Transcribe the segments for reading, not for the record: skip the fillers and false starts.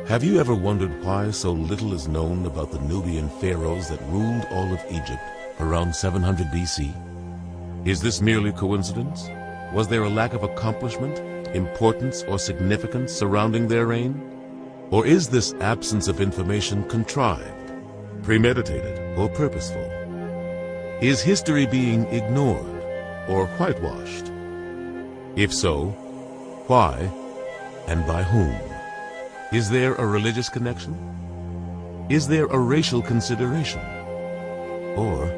Have you ever wondered why so little is known about the Nubian pharaohs that ruled all of Egypt around 700 BC? Is this merely coincidence? Was there a lack of accomplishment, importance, or significance surrounding their reign? Or is this absence of information contrived, premeditated, or purposeful? Is history being ignored or whitewashed? If so, why and by whom? Is there a religious connection? Is there a racial consideration? Or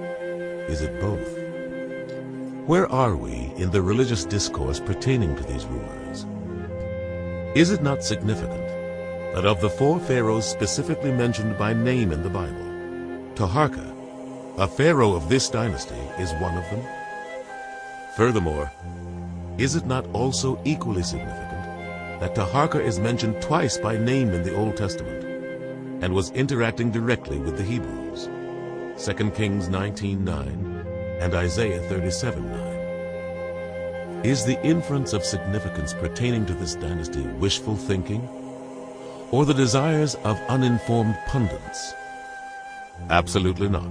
is it both? Where are we in the religious discourse pertaining to these rumors? Is it not significant that of the 4 pharaohs specifically mentioned by name in the Bible, Taharka, a pharaoh of this dynasty, is one of them? Furthermore, is it not also equally significant that Taharka is mentioned twice by name in the Old Testament and was interacting directly with the Hebrews, 2 Kings 19:9 and Isaiah 37:9? Is the inference of significance pertaining to this dynasty wishful thinking, or the desires of uninformed pundits? Absolutely not.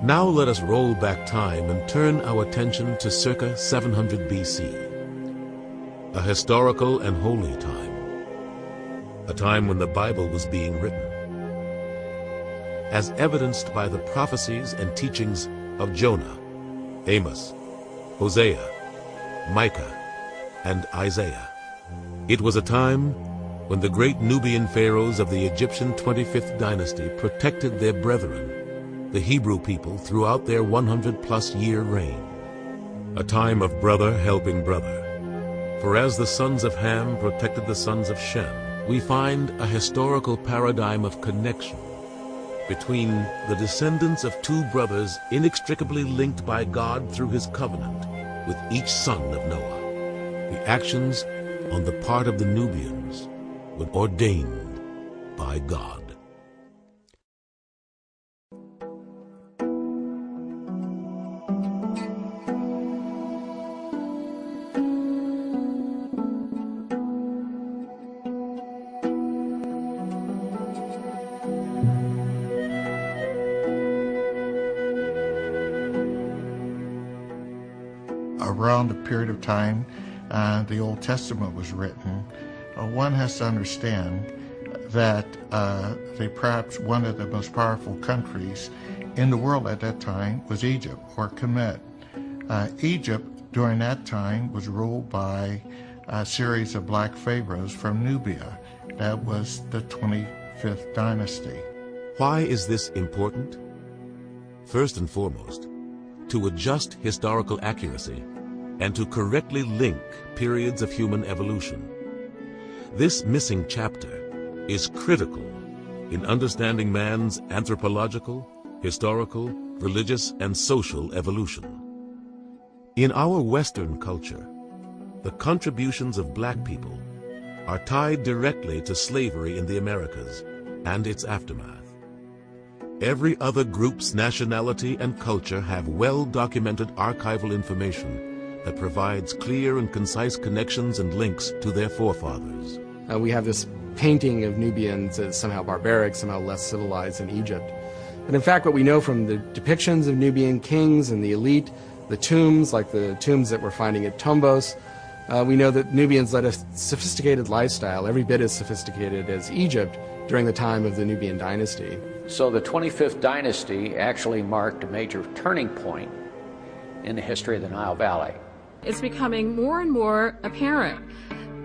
Now let us roll back time and turn our attention to circa 700 BC. A historical and holy time, a time when the Bible was being written, as evidenced by the prophecies and teachings of Jonah, Amos, Hosea, Micah, and Isaiah. It was a time when the great Nubian pharaohs of the Egyptian 25th Dynasty protected their brethren, the Hebrew people, throughout their 100-plus year reign. A time of brother helping brother. For as the sons of Ham protected the sons of Shem, we find a historical paradigm of connection between the descendants of 2 brothers inextricably linked by God through his covenant with each son of Noah. The actions on the part of the Nubians were ordained by God. Around the period of time the Old Testament was written, one has to understand that perhaps one of the most powerful countries in the world at that time was Egypt, or Kemet. Egypt during that time was ruled by a series of black pharaohs from Nubia. That was the 25th Dynasty. Why is this important? First and foremost, to adjust historical accuracy and to correctly link periods of human evolution. This missing chapter is critical in understanding man's anthropological, historical, religious, and social evolution. In our Western culture, the contributions of black people are tied directly to slavery in the Americas and its aftermath. Every other group's nationality and culture have well-documented archival information that provides clear and concise connections and links to their forefathers. We have this painting of Nubians as somehow barbaric, somehow less civilized than Egypt. But in fact, what we know from the depictions of Nubian kings and the elite, the tombs, like the tombs that we're finding at Tombos, we know that Nubians led a sophisticated lifestyle, every bit as sophisticated as Egypt during the time of the Nubian dynasty. So the 25th Dynasty actually marked a major turning point in the history of the Nile Valley. It's becoming more and more apparent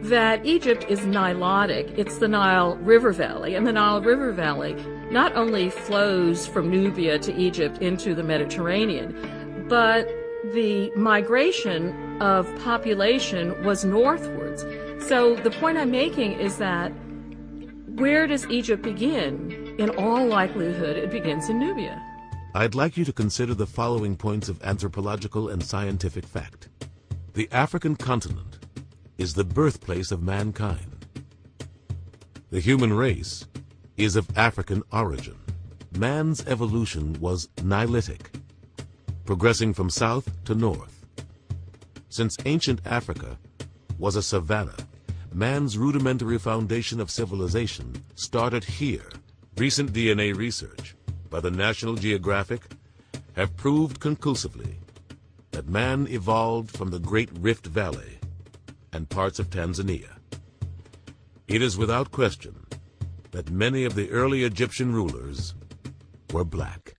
that Egypt is Nilotic. It's the Nile River Valley, and the Nile River Valley not only flows from Nubia to Egypt into the Mediterranean, but the migration of population was northwards. So the point I'm making is that where does Egypt begin? In all likelihood, it begins in Nubia. I'd like you to consider the following points of anthropological and scientific fact. The African continent is the birthplace of mankind. The human race is of African origin. Man's evolution was Nilotic, progressing from south to north. Since ancient Africa was a savanna, man's rudimentary foundation of civilization started here. Recent DNA research by the National Geographic have proved conclusively that man evolved from the Great Rift Valley and parts of Tanzania. It is without question that many of the early Egyptian rulers were black.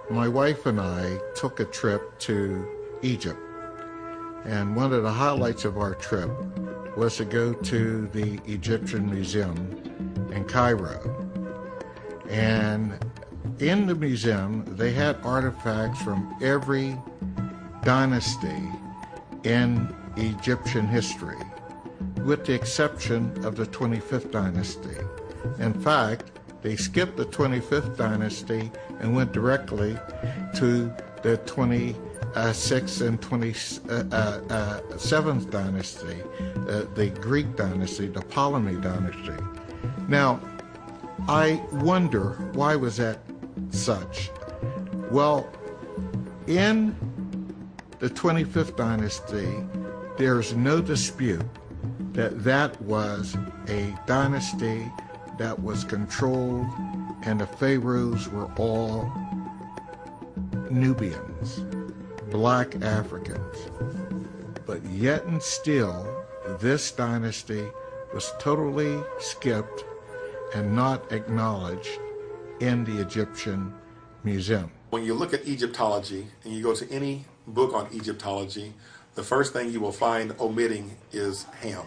My wife and I took a trip to Egypt, and one of the highlights of our trip was to go to the Egyptian Museum in Cairo. And in the museum, they had artifacts from every dynasty in Egyptian history, with the exception of the 25th Dynasty. In fact, they skipped the 25th Dynasty and went directly to the 26th and 27th Dynasty, the Greek dynasty, the Ptolemy dynasty. Now, I wonder, why was that such? Well, in the 25th Dynasty, there's no dispute that that was a dynasty that was controlled, and the pharaohs were all Nubians, black Africans. But yet and still, this dynasty was totally skipped and not acknowledged in the Egyptian Museum. When you look at Egyptology and you go to any book on Egyptology, the first thing you will find omitting is Ham.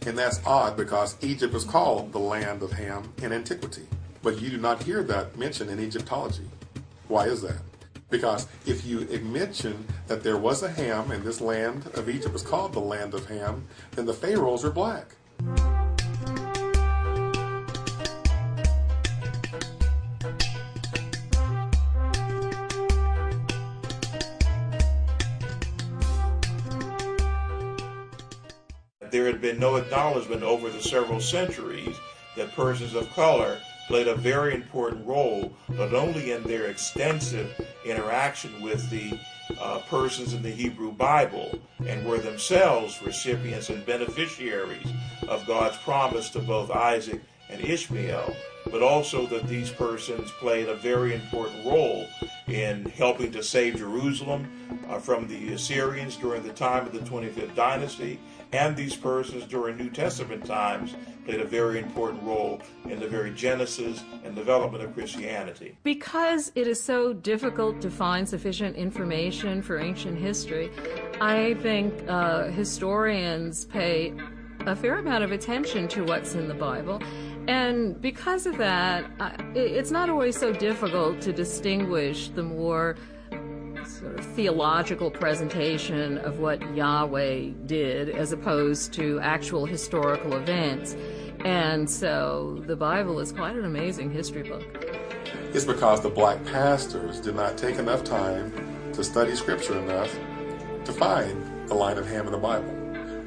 And that's odd, because Egypt is called the land of Ham in antiquity. But you do not hear that mentioned in Egyptology. Why is that? Because if you mention that there was a Ham and this land of Egypt was called the land of Ham, then the pharaohs were black. There had been no acknowledgement over the several centuries that persons of color played a very important role, not only in their extensive interaction with the persons in the Hebrew Bible, and were themselves recipients and beneficiaries of God's promise to both Isaac and Ishmael, but also that these persons played a very important role in helping to save Jerusalem from the Assyrians during the time of the 25th Dynasty, and these persons during New Testament times played a very important role in the very genesis and development of Christianity. Because it is so difficult to find sufficient information for ancient history, I think historians pay a fair amount of attention to what's in the Bible. And because of that, it's not always so difficult to distinguish the more sort of theological presentation of what Yahweh did as opposed to actual historical events. And so the Bible is quite an amazing history book. It's because the black pastors did not take enough time to study Scripture enough to find the line of Ham in the Bible.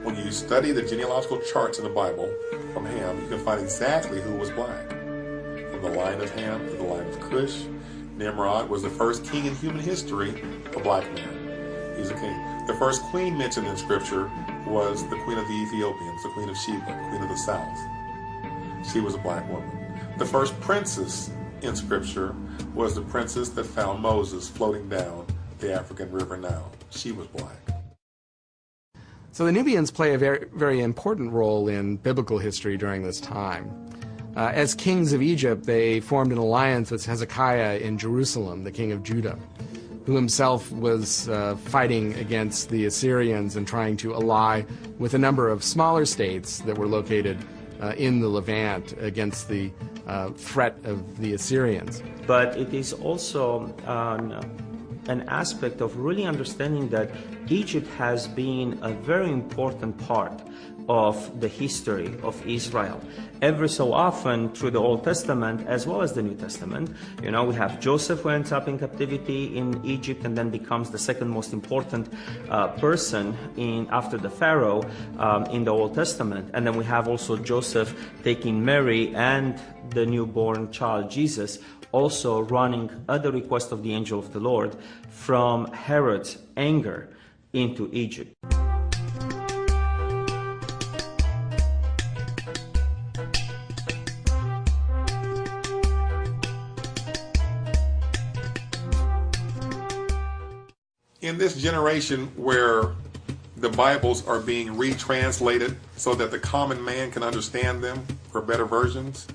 When you study the genealogical charts in the Bible from Ham, you can find exactly who was black. From the line of Ham to the line of Cush, Nimrod was the first king in human history, a black man. He's a king. The first queen mentioned in Scripture was the queen of the Ethiopians, the queen of Sheba, queen of the south. She was a black woman. The first princess in Scripture was the princess that found Moses floating down the African river Nile. She was black. So the Nubians play a very, very important role in biblical history during this time. As kings of Egypt, they formed an alliance with Hezekiah in Jerusalem, the king of Judah, who himself was fighting against the Assyrians and trying to ally with a number of smaller states that were located in the Levant against the threat of the Assyrians. But it is also an an aspect of really understanding that Egypt has been a very important part of the history of Israel. Every so often through the Old Testament as well as the New Testament, we have Joseph who ends up in captivity in Egypt and then becomes the second most important person after the Pharaoh in the Old Testament. And then we have also Joseph taking Mary and the newborn child Jesus, also running at the request of the angel of the Lord from Herod's anger into Egypt. In this generation where the Bibles are being retranslated so that the common man can understand them for better versions,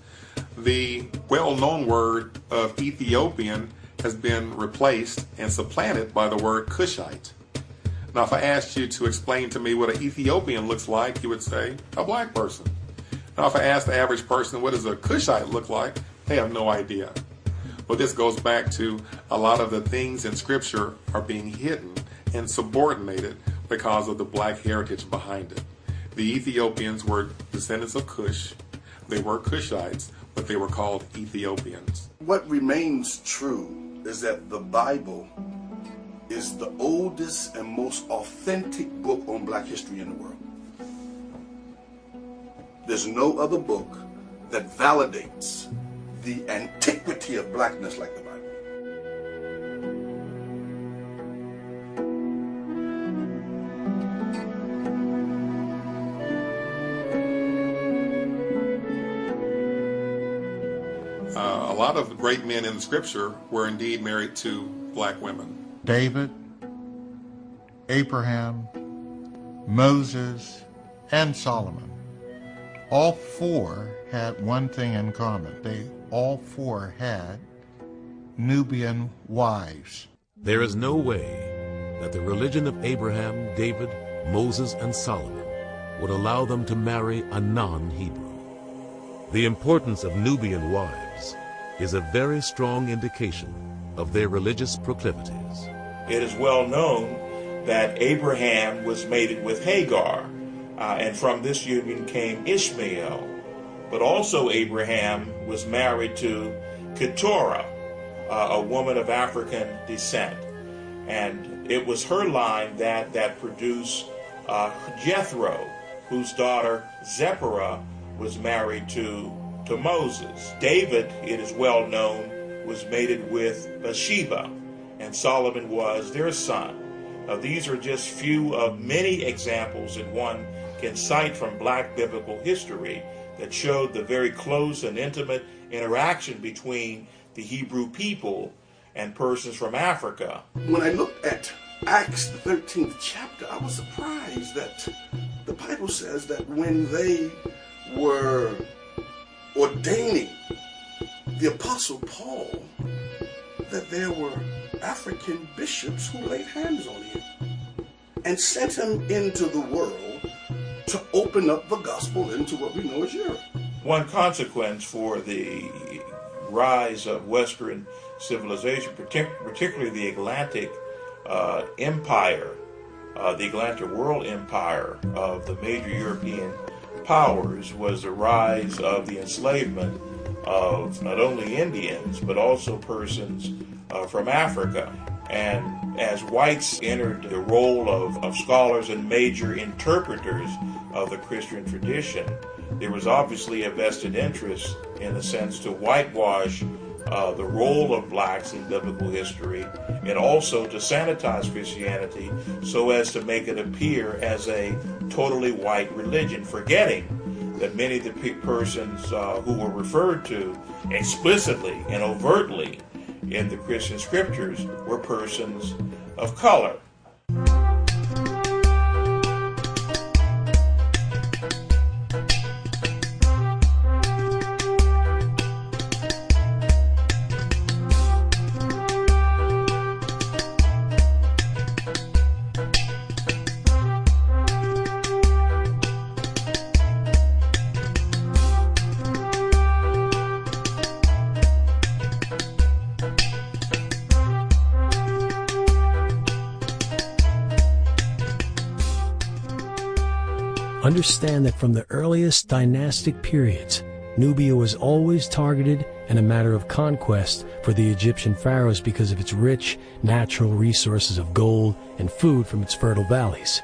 the well-known word of Ethiopian has been replaced and supplanted by the word Kushite. Now, if I asked you to explain to me what an Ethiopian looks like, you would say a black person. Now, if I asked the average person what does a Kushite look like, they have no idea. But this goes back to a lot of the things in Scripture are being hidden and subordinated because of the black heritage behind it. The Ethiopians were descendants of Cush. They were Cushites, but they were called Ethiopians. What remains true is that the Bible is the oldest and most authentic book on black history in the world. There's no other book that validates the antiquity of blackness like the Bible. A lot of great men in the Scripture were indeed married to black women. David, Abraham, Moses, and Solomon. All four had one thing in common. They all four had Nubian wives. There is no way that the religion of Abraham, David, Moses, and Solomon would allow them to marry a non-Hebrew. The importance of Nubian wives is a very strong indication of their religious proclivities. It is well known that Abraham was mated with Hagar, and from this union came Ishmael. But also Abraham was married to Keturah, a woman of African descent. And it was her line that produced Jethro, whose daughter Zipporah was married to Moses. David, it is well known, was mated with Bathsheba, and Solomon was their son. These are just few of many examples that one can cite from black biblical history that showed the very close and intimate interaction between the Hebrew people and persons from Africa. When I looked at Acts, the 13th chapter, I was surprised that the Bible says that when they were ordaining the Apostle Paul, that there were African bishops who laid hands on him and sent him into the world to open up the gospel into what we know as Europe. One consequence for the rise of Western civilization, particularly the Atlantic empire, the Atlantic world empire of the major European powers, was the rise of the enslavement of not only Indians but also persons from Africa. And as whites entered the role of scholars and major interpreters of the Christian tradition, there was obviously a vested interest in a sense to whitewash the role of blacks in biblical history, and also to sanitize Christianity so as to make it appear as a totally white religion, forgetting that many of the persons who were referred to explicitly and overtly in the Christian scriptures were persons of color. understand that from the earliest dynastic periods, Nubia was always targeted and a matter of conquest for the Egyptian pharaohs because of its rich natural resources of gold and food from its fertile valleys.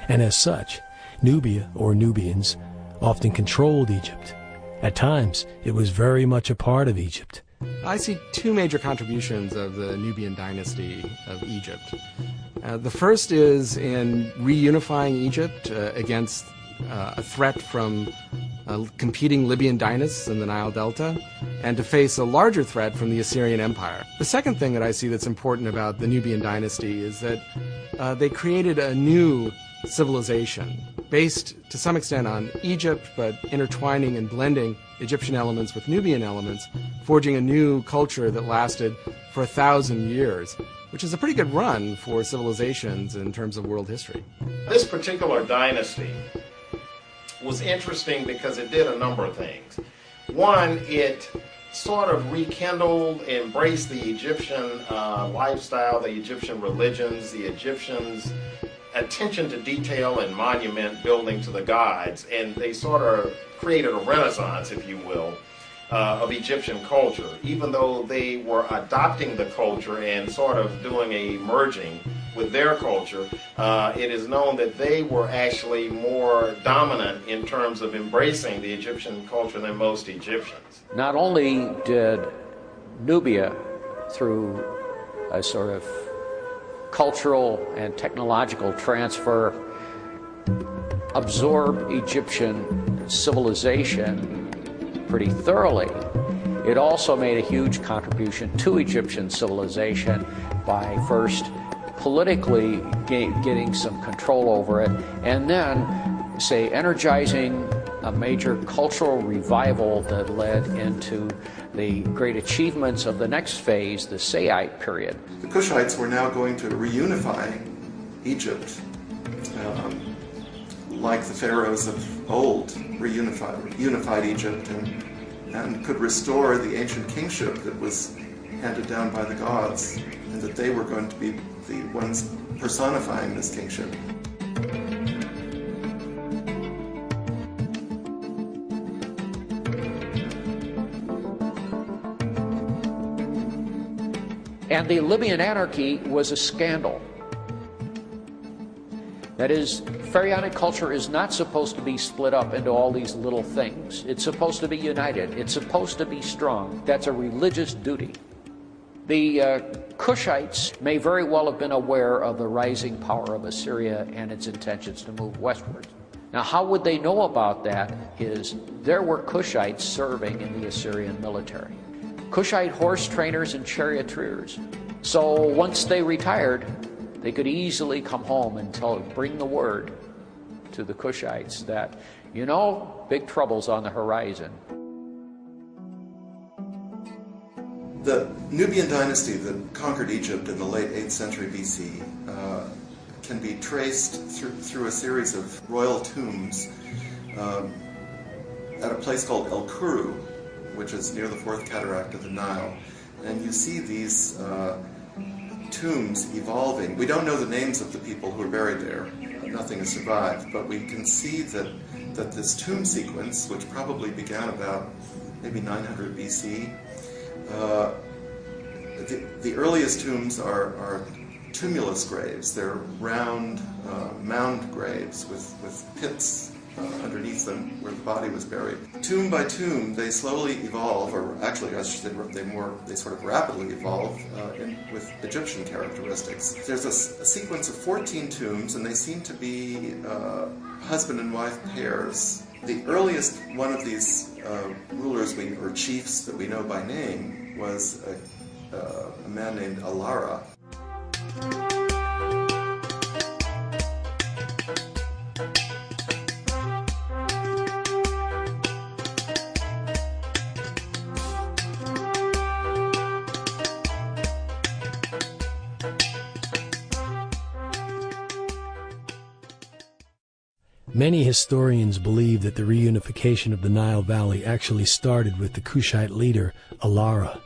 And as such, Nubia, or Nubians, often controlled Egypt. At times, it was very much a part of Egypt. I see two major contributions of the Nubian dynasty of Egypt. The first is in reunifying Egypt against a threat from competing Libyan dynasts in the Nile Delta, and to face a larger threat from the Assyrian Empire. The second thing that I see that's important about the Nubian dynasty is that they created a new civilization based to some extent on Egypt, but intertwining and blending Egyptian elements with Nubian elements, forging a new culture that lasted for 1,000 years, which is a pretty good run for civilizations in terms of world history. This particular dynasty was interesting because it did a number of things. One, it sort of rekindled, embraced the Egyptian lifestyle, the Egyptian religions, the Egyptians' attention to detail and monument building to the gods, and they sort of created a renaissance, if you will, of Egyptian culture. Even though they were adopting the culture and sort of doing a merging with their culture, it is known that they were actually more dominant in terms of embracing the Egyptian culture than most Egyptians. Not only did Nubia, through a sort of cultural and technological transfer, absorb Egyptian civilization pretty thoroughly, it also made a huge contribution to Egyptian civilization by first politically getting some control over it, and then, say, energizing a major cultural revival that led into the great achievements of the next phase, the Saite period. The Kushites were now going to reunify Egypt, like the pharaohs of old reunified Egypt, and could restore the ancient kingship that was handed down by the gods, and that they were going to be the ones personifying this kingship. And the Libyan anarchy was a scandal. That is, pharaonic culture is not supposed to be split up into all these little things. It's supposed to be united. It's supposed to be strong. That's a religious duty. The Kushites may very well have been aware of the rising power of Assyria and its intentions to move westward. Now, how would they know about that is there were Kushites serving in the Assyrian military. Kushite horse trainers and charioteers. So once they retired, they could easily come home and bring the word to the Kushites that, you know, big trouble's on the horizon. The Nubian dynasty that conquered Egypt in the late 8th century BC can be traced through a series of royal tombs at a place called El Kuru, which is near the fourth cataract of the Nile. And you see these tombs evolving. We don't know the names of the people who are buried there. Nothing has survived, but we can see that this tomb sequence, which probably began about maybe 900 BC, the earliest tombs are tumulus graves. They're round mound graves with pits underneath them where the body was buried. Tomb by tomb, they slowly evolve, or actually I should say they sort of rapidly evolve with Egyptian characteristics. There's a sequence of 14 tombs, and they seem to be husband and wife pairs. The earliest one of these rulers or chiefs that we know by name was a man named Alara. Many historians believe that the reunification of the Nile Valley actually started with the Kushite leader, Alara.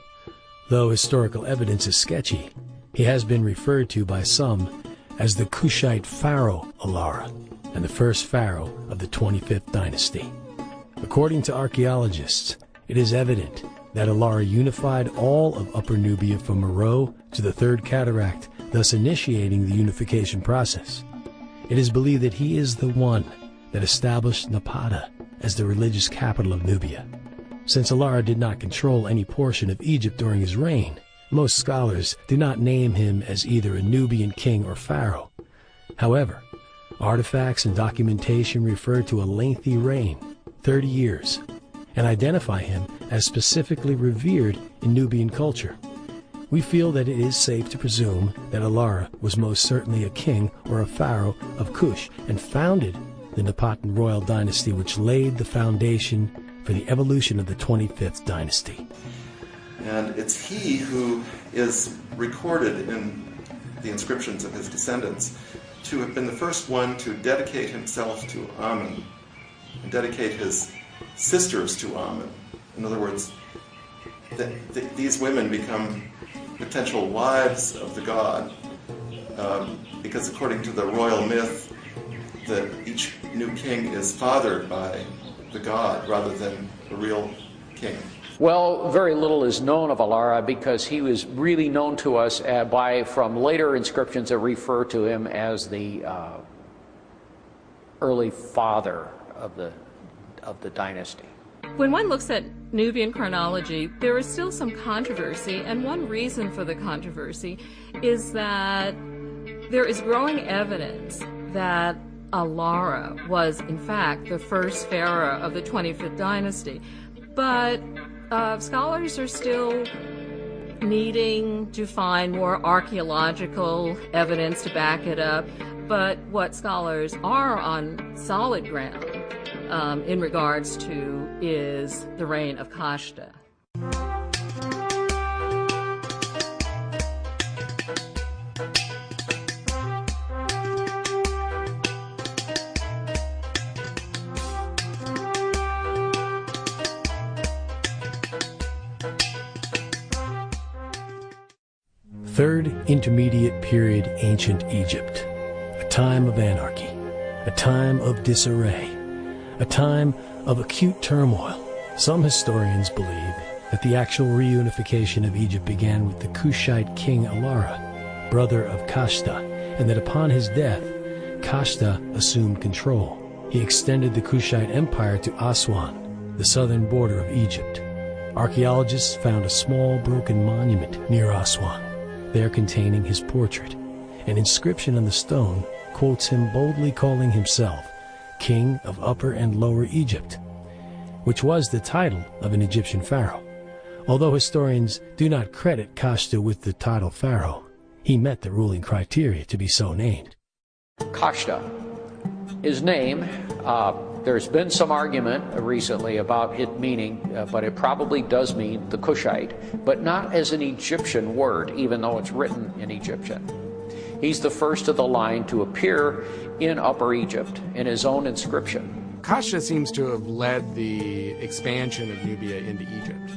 Though historical evidence is sketchy, he has been referred to by some as the Kushite pharaoh Alara and the first pharaoh of the 25th Dynasty. According to archaeologists, it is evident that Alara unified all of Upper Nubia from Meroe to the Third Cataract, thus initiating the unification process. It is believed that he is the one that established Napata as the religious capital of Nubia. Since Alara did not control any portion of Egypt during his reign, most scholars do not name him as either a Nubian king or pharaoh. However, artifacts and documentation refer to a lengthy reign, 30 years, and identify him as specifically revered in Nubian culture. We feel that it is safe to presume that Alara was most certainly a king or a pharaoh of Kush and founded the Napatan royal dynasty, which laid the foundation for the evolution of the 25th dynasty. And it's he who is recorded in the inscriptions of his descendants to have been the first one to dedicate himself to Amun and dedicate his sisters to Amun. In other words, these women become potential wives of the god because according to the royal myth that each new king is fathered by the god rather than a real king. Well, very little is known of Alara because he was really known to us from later inscriptions that refer to him as the early father of the dynasty. When one looks at Nubian chronology, there is still some controversy, and one reason for the controversy is that there is growing evidence that Alara was, in fact, the first pharaoh of the 25th dynasty. But scholars are still needing to find more archaeological evidence to back it up. But what scholars are on solid ground in regards to is the reign of Kashta. Third Intermediate Period Ancient Egypt, a time of anarchy, a time of disarray, a time of acute turmoil. Some historians believe that the actual reunification of Egypt began with the Kushite king Alara, brother of Kashta, and that upon his death, Kashta assumed control. He extended the Kushite Empire to Aswan, the southern border of Egypt. Archaeologists found a small broken monument near Aswan, there containing his portrait. An inscription on the stone quotes him boldly calling himself King of Upper and Lower Egypt, which was the title of an Egyptian pharaoh. Although historians do not credit Kashta with the title pharaoh, he met the ruling criteria to be so named. Kashta, his name, there's been some argument recently about it meaning, but it probably does mean the Kushite, but not as an Egyptian word, even though it's written in Egyptian. He's the first of the line to appear in Upper Egypt in his own inscription. Kashta seems to have led the expansion of Nubia into Egypt.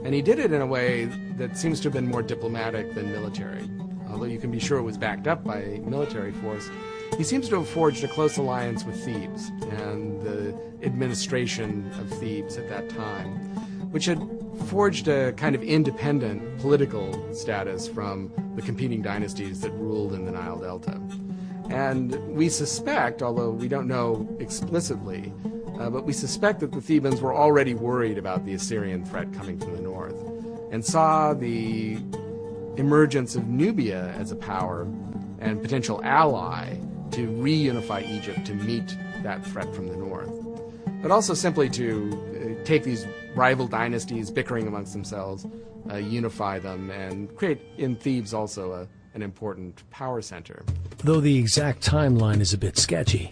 And he did it in a way that seems to have been more diplomatic than military. Although you can be sure it was backed up by military force, he seems to have forged a close alliance with Thebes and the administration of Thebes at that time, which had forged a kind of independent political status from the competing dynasties that ruled in the Nile Delta. And we suspect, although we don't know explicitly, but we suspect that the Thebans were already worried about the Assyrian threat coming from the north and saw the emergence of Nubia as a power and potential ally to reunify Egypt to meet that threat from the north, but also simply to take these rival dynasties bickering amongst themselves, unify them, and create in Thebes also an important power center. Though the exact timeline is a bit sketchy,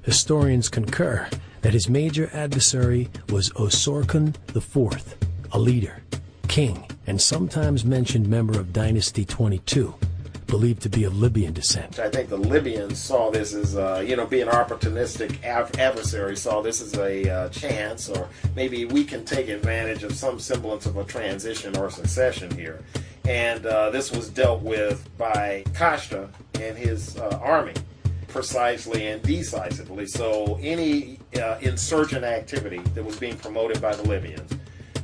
historians concur that his major adversary was Osorkon IV, a leader, king, and sometimes mentioned member of Dynasty 22, believed to be of Libyan descent. I think the Libyans saw this as, being opportunistic adversaries, saw this as a chance, or maybe we can take advantage of some semblance of a transition or succession here. And this was dealt with by Kushite and his army precisely and decisively. So any insurgent activity that was being promoted by the Libyans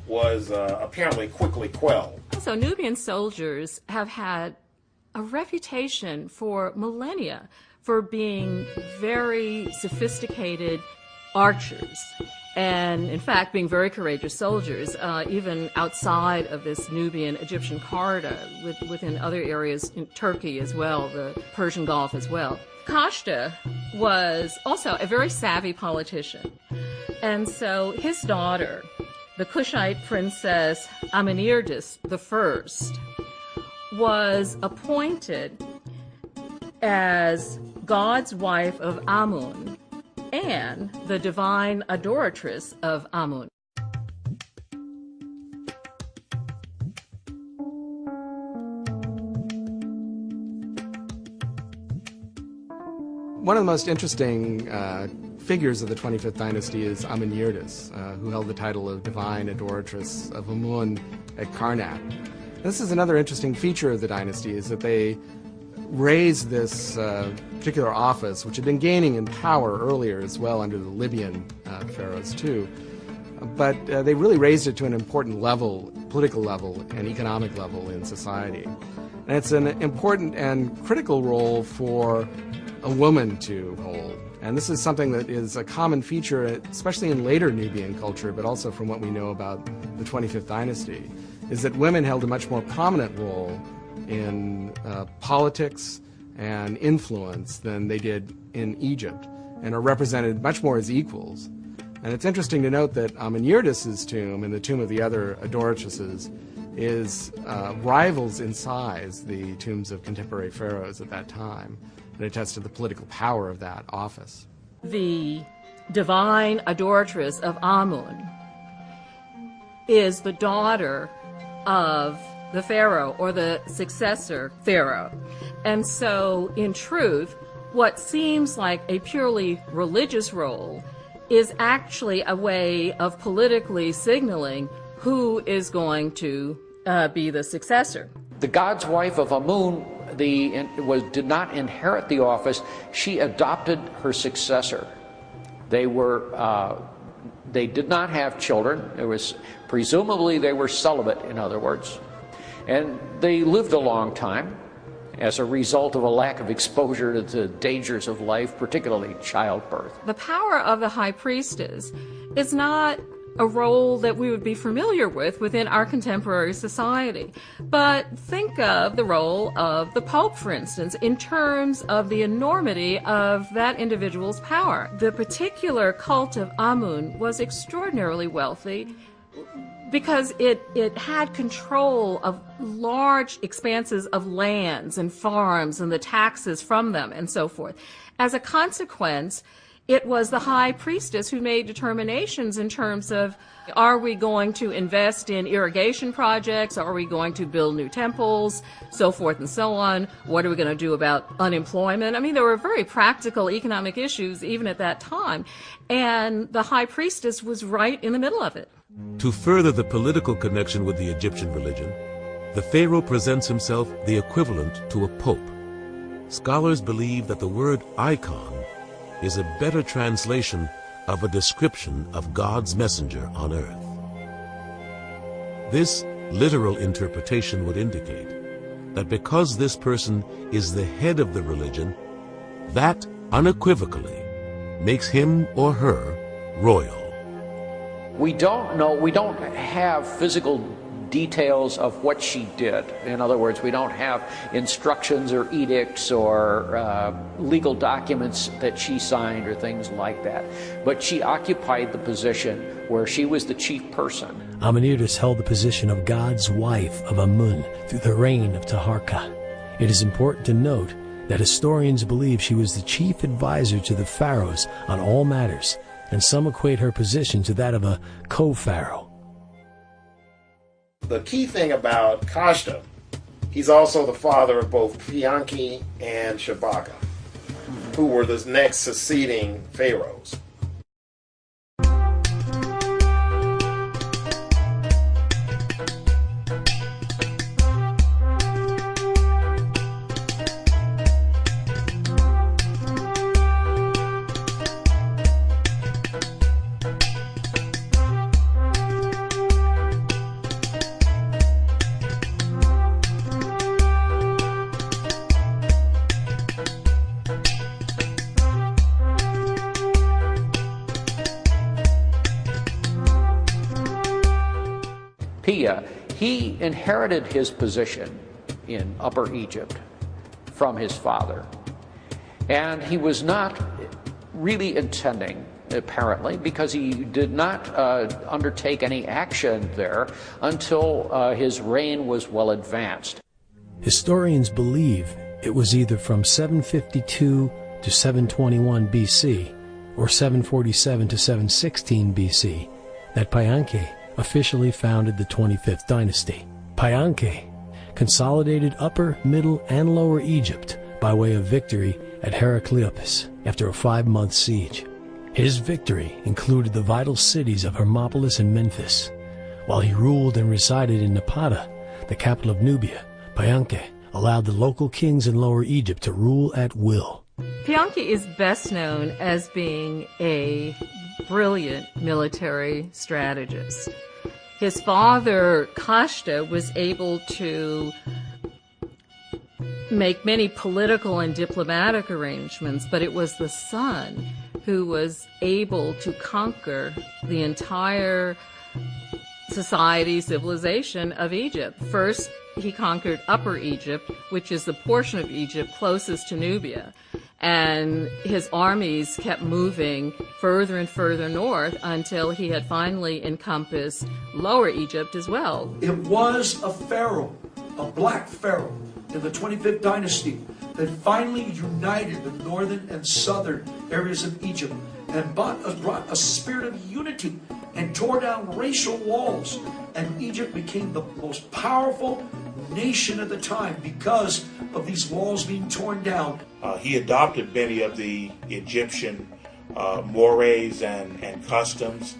was apparently quickly quelled. So Nubian soldiers have had a reputation for millennia for being very sophisticated archers, and in fact being very courageous soldiers, even outside of this Nubian-Egyptian corridor, within other areas in Turkey as well, the Persian Gulf as well. Kushite was also a very savvy politician, and so his daughter, the Kushite princess Amenirtis I, was appointed as God's wife of Amun and the divine adoratress of Amun. One of the most interesting figures of the 25th Dynasty is Amenirtis, who held the title of divine adoratress of Amun at Karnak. This is another interesting feature of the dynasty, is that they raised this particular office, which had been gaining in power earlier as well under the Libyan pharaohs too, but they really raised it to an important level, political level and economic level in society. And it's an important and critical role for a woman to hold. And this is something that is a common feature, especially in later Nubian culture, but also from what we know about the 25th Dynasty, is that women held a much more prominent role in politics and influence than they did in Egypt, and are represented much more as equals. And it's interesting to note that Amenirtis' tomb and the tomb of the other adoratresses is rivals in size the tombs of contemporary pharaohs at that time, and attests to the political power of that office. The divine adoratress of Amun is the daughter of the pharaoh, or the successor pharaoh. And so, in truth, what seems like a purely religious role is actually a way of politically signaling who is going to be the successor. The God's wife of Amun did not inherit the office. She adopted her successor. They did not have children. Presumably they were celibate, in other words. And they lived a long time as a result of a lack of exposure to the dangers of life, particularly childbirth. The power of the high priestess is not a role that we would be familiar with within our contemporary society. But think of the role of the Pope, for instance, in terms of the enormity of that individual's power. The particular cult of Amun was extraordinarily wealthy because it had control of large expanses of lands and farms and the taxes from them and so forth. As a consequence, it was the high priestess who made determinations in terms of, are we going to invest in irrigation projects? Are we going to build new temples? So forth and so on. What are we going to do about unemployment? I mean, there were very practical economic issues even at that time. And the high priestess was right in the middle of it. To further the political connection with the Egyptian religion, the pharaoh presents himself the equivalent to a pope. Scholars believe that the word icon is a better translation of a description of God's messenger on earth. This literal interpretation would indicate that because this person is the head of the religion, that unequivocally makes him or her royal. We don't know, we don't have physical details of what she did. In other words, we don't have instructions or edicts or legal documents that she signed or things like that. But she occupied the position where she was the chief person. Amenirtis held the position of God's wife of Amun through the reign of Taharqa. It is important to note that historians believe she was the chief advisor to the pharaohs on all matters, and some equate her position to that of a co-pharaoh. The key thing about Kushite, he's also the father of both Pianki and Shabaka, who were the next succeeding pharaohs. Pia, he inherited his position in Upper Egypt from his father. And he was not really intending, apparently, because he did not undertake any action there until his reign was well advanced. Historians believe it was either from 752 to 721 BC or 747 to 716 BC that Payankeh officially founded the 25th Dynasty. Payankeh consolidated Upper, Middle, and Lower Egypt by way of victory at Heracleopolis after a 5-month siege. His victory included the vital cities of Hermopolis and Memphis. While he ruled and resided in Napata, the capital of Nubia, Payankeh allowed the local kings in Lower Egypt to rule at will. Payankeh is best known as being a brilliant military strategist. His father, Kashta, was able to make many political and diplomatic arrangements, but it was the son who was able to conquer the entire society, civilization of Egypt. First, he conquered Upper Egypt, which is the portion of Egypt closest to Nubia. And his armies kept moving further and further north until he had finally encompassed Lower Egypt as well. It was a pharaoh, a black pharaoh in the 25th Dynasty, that finally united the northern and southern areas of Egypt and brought a spirit of unity and tore down racial walls. And Egypt became the most powerful nation at the time because of these walls being torn down. He adopted many of the Egyptian mores and customs,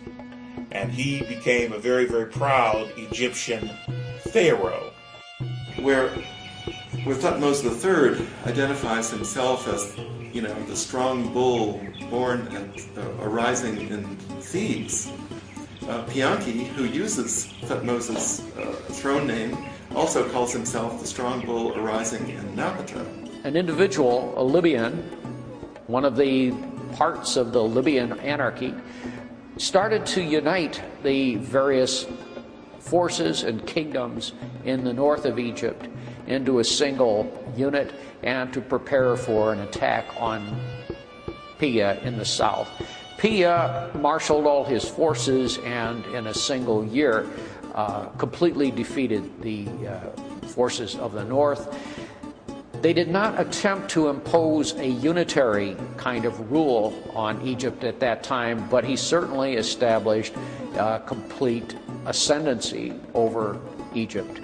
and he became a very, very proud Egyptian pharaoh. Where Thutmose III identifies himself as, the strong bull born and arising in Thebes, Payankeh, who uses Thutmose's throne name, also calls himself the strong bull arising in Napata. An individual, a Libyan, one of the parts of the Libyan anarchy, started to unite the various forces and kingdoms in the north of Egypt into a single unit and to prepare for an attack on Pia in the south. Pia marshaled all his forces and in a single year completely defeated the forces of the north. They did not attempt to impose a unitary kind of rule on Egypt at that time, but he certainly established complete ascendancy over Egypt.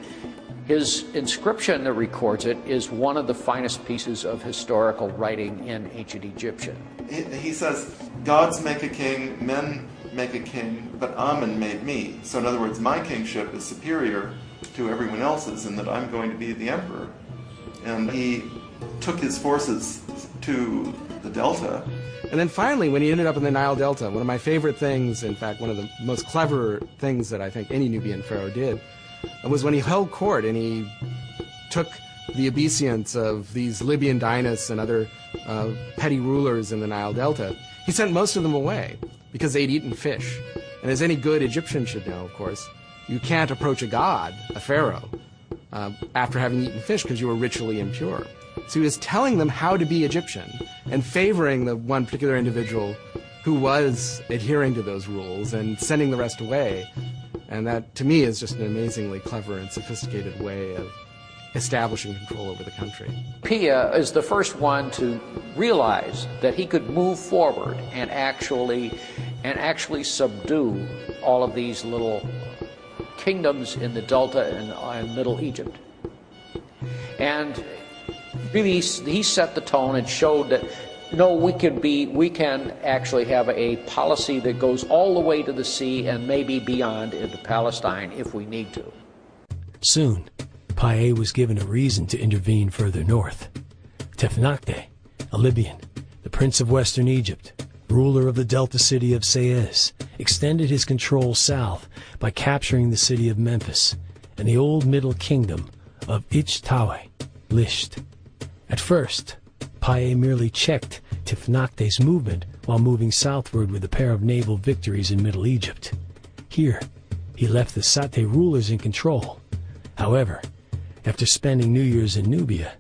His inscription that records it is one of the finest pieces of historical writing in ancient Egyptian. He says, gods make a king, men make a king, but Amen made me. So in other words, my kingship is superior to everyone else's in that I'm going to be the emperor. And he took his forces to the Delta. And then finally, when he ended up in the Nile Delta, one of my favorite things, in fact, one of the most clever things that I think any Nubian pharaoh did, was when he held court and he took the obeisance of these Libyan dynasts and other petty rulers in the Nile Delta. He sent most of them away because they'd eaten fish. And as any good Egyptian should know, of course, you can't approach a god, a pharaoh, after having eaten fish because you were ritually impure. So he was telling them how to be Egyptian and favoring the one particular individual who was adhering to those rules and sending the rest away. And that, to me, is just an amazingly clever and sophisticated way of establishing control over the country. Pia is the first one to realize that he could move forward and actually subdue all of these little kingdoms in the Delta and Middle Egypt. And really, he set the tone and showed that, no, we can actually have a policy that goes all the way to the sea and maybe beyond into Palestine if we need to. Soon, Payankeh was given a reason to intervene further north. Tefnakhteh, a Libyan, the prince of western Egypt, ruler of the delta city of Suez, extended his control south by capturing the city of Memphis and the old middle kingdom of Ich-Taweh, Lisht. At first, Payankeh merely checked Tefnakhteh's movement while moving southward with a pair of naval victories in Middle Egypt. Here, He left the Sate rulers in control. However, after spending New Year's in Nubia,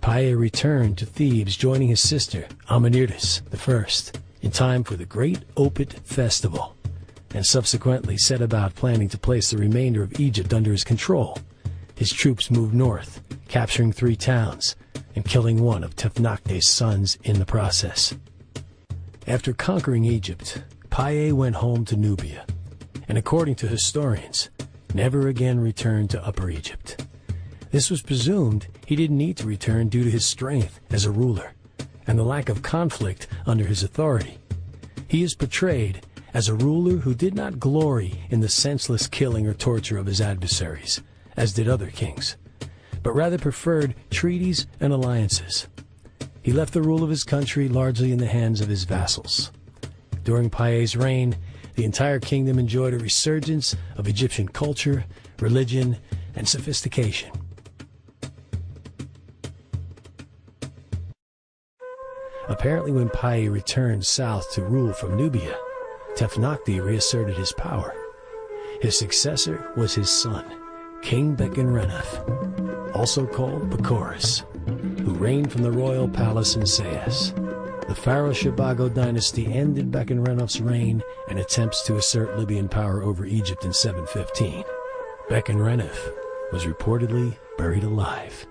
Paye returned to Thebes, joining his sister, Amenertus I, in time for the Great Opet Festival, and subsequently set about planning to place the remainder of Egypt under his control. His troops moved north, capturing 3 towns and killing one of Tefnakhte's sons in the process. After conquering Egypt, Paye went home to Nubia, and according to historians, never again returned to Upper Egypt. This was presumed he didn't need to return due to his strength as a ruler and the lack of conflict under his authority. He is portrayed as a ruler who did not glory in the senseless killing or torture of his adversaries, as did other kings, but rather preferred treaties and alliances. He left the rule of his country largely in the hands of his vassals. During Paye's reign, the entire kingdom enjoyed a resurgence of Egyptian culture, religion, and sophistication. Apparently, when Paye returned south to rule from Nubia, Tefnakhte reasserted his power. His successor was his son, King Bekken-Renef, also called Pacorus, who reigned from the royal palace in Sais. The Pharaoh Shabago dynasty ended Bekken-Renef's reign and attempts to assert Libyan power over Egypt in 715. Bekken-Renef was reportedly buried alive.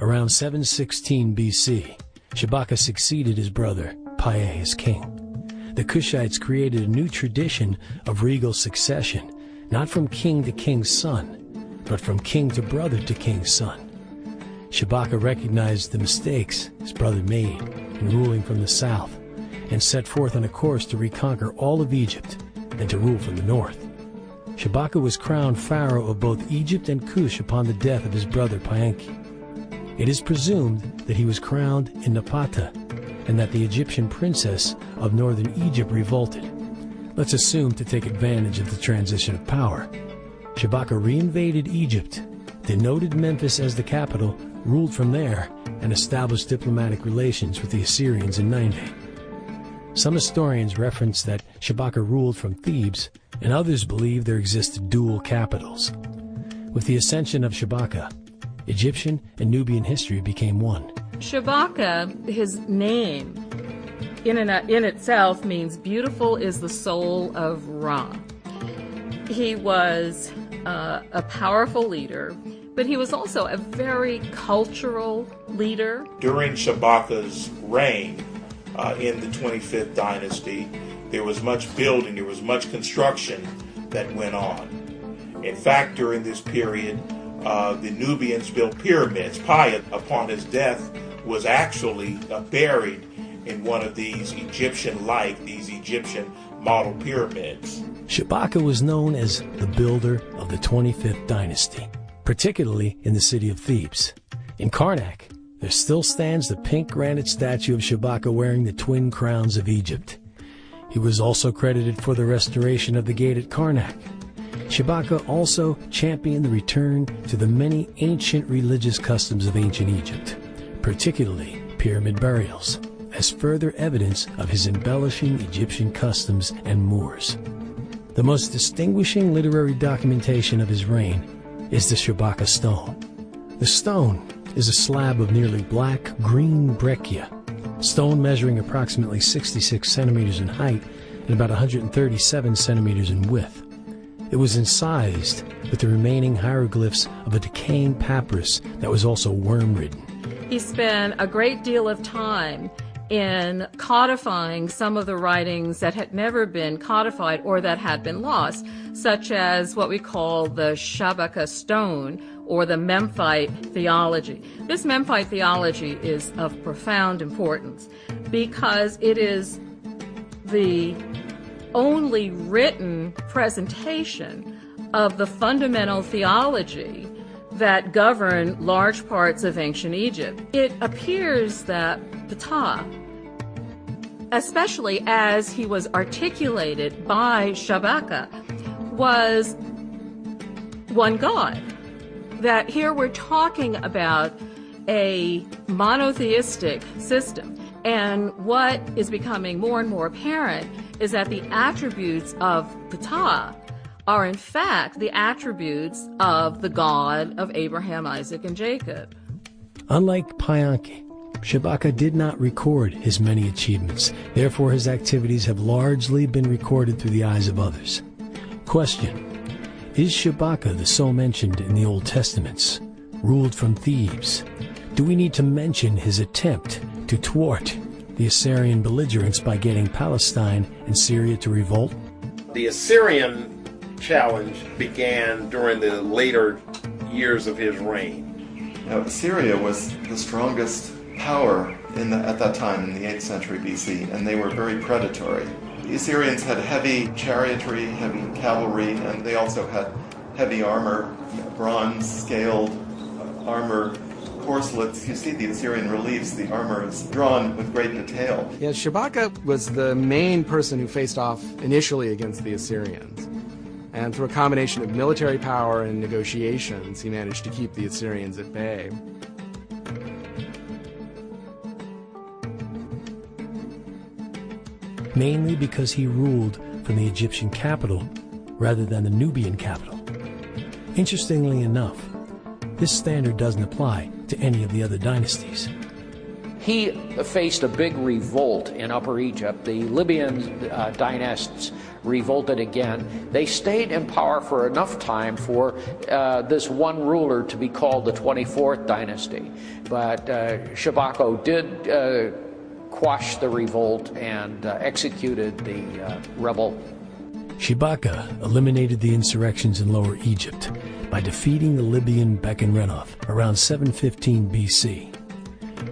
Around 716 BC, Shabaka succeeded his brother, Paye, as king. The Kushites created a new tradition of regal succession, not from king to king's son, but from king to brother to king's son. Shabaka recognized the mistakes his brother made in ruling from the south and set forth on a course to reconquer all of Egypt and to rule from the north. Shabaka was crowned pharaoh of both Egypt and Kush upon the death of his brother Paenki. It is presumed that he was crowned in Napata and that the Egyptian princess of northern Egypt revolted. Let's assume to take advantage of the transition of power. Shabaka reinvaded Egypt, denoted Memphis as the capital, ruled from there, and established diplomatic relations with the Assyrians in Nineveh. Some historians reference that Shabaka ruled from Thebes, and others believe there existed dual capitals. With the ascension of Shabaka, Egyptian and Nubian history became one. Shabaka, his name in itself means beautiful is the soul of Ra. He was a powerful leader, but he was also a very cultural leader. During Shabaka's reign in the 25th Dynasty, there was much building, there was much construction that went on. In fact, during this period, the Nubians built pyramids. Paye, upon his death, was actually buried in one of these these Egyptian model pyramids. Shabaka was known as the builder of the 25th Dynasty, particularly in the city of Thebes. In Karnak, there still stands the pink granite statue of Shabaka wearing the twin crowns of Egypt. He was also credited for the restoration of the gate at Karnak. Shabaka also championed the return to the many ancient religious customs of ancient Egypt, particularly pyramid burials, as further evidence of his embellishing Egyptian customs and mores. The most distinguishing literary documentation of his reign is the Shabaka stone. The stone is a slab of nearly black-green breccia, stone measuring approximately 66 centimeters in height and about 137 centimeters in width. It was incised with the remaining hieroglyphs of a decaying papyrus that was also worm-ridden. He spent a great deal of time in codifying some of the writings that had never been codified or that had been lost, such as what we call the Shabaka stone or the Memphite theology. This Memphite theology is of profound importance because it is the only written presentation of the fundamental theology that governed large parts of ancient Egypt. It appears that Ptah, especially as he was articulated by Shabaka, was one God. That here we're talking about a monotheistic system. And what is becoming more and more apparent is that the attributes of Ptah are in fact the attributes of the God of Abraham, Isaac, and Jacob. Unlike Payanke, Shabaka did not record his many achievements. Therefore, his activities have largely been recorded through the eyes of others. Question: is Shabaka the soul mentioned in the Old Testaments, ruled from Thebes? Do we need to mention his attempt to thwart the Assyrian belligerents by getting Palestine and Syria to revolt? The Assyrian challenge began during the later years of his reign. Now, Assyria was the strongest power at that time in the 8th century BC, and they were very predatory. The Assyrians had heavy chariotry, heavy cavalry, and they also had heavy armor, bronze, scaled armor, corselets. You see the Assyrian reliefs, the armor is drawn with great detail. Yeah, Shabaka was the main person who faced off initially against the Assyrians. And through a combination of military power and negotiations, he managed to keep the Assyrians at bay. Mainly because he ruled from the Egyptian capital rather than the Nubian capital. Interestingly enough, this standard doesn't apply to any of the other dynasties. He faced a big revolt in Upper Egypt. The Libyan dynasts revolted again. They stayed in power for enough time for this one ruler to be called the 24th Dynasty. But Shabaka did quash the revolt and executed the rebel. Shabaka eliminated the insurrections in Lower Egypt by defeating the Libyan Bechen-Renoth around 715 BC.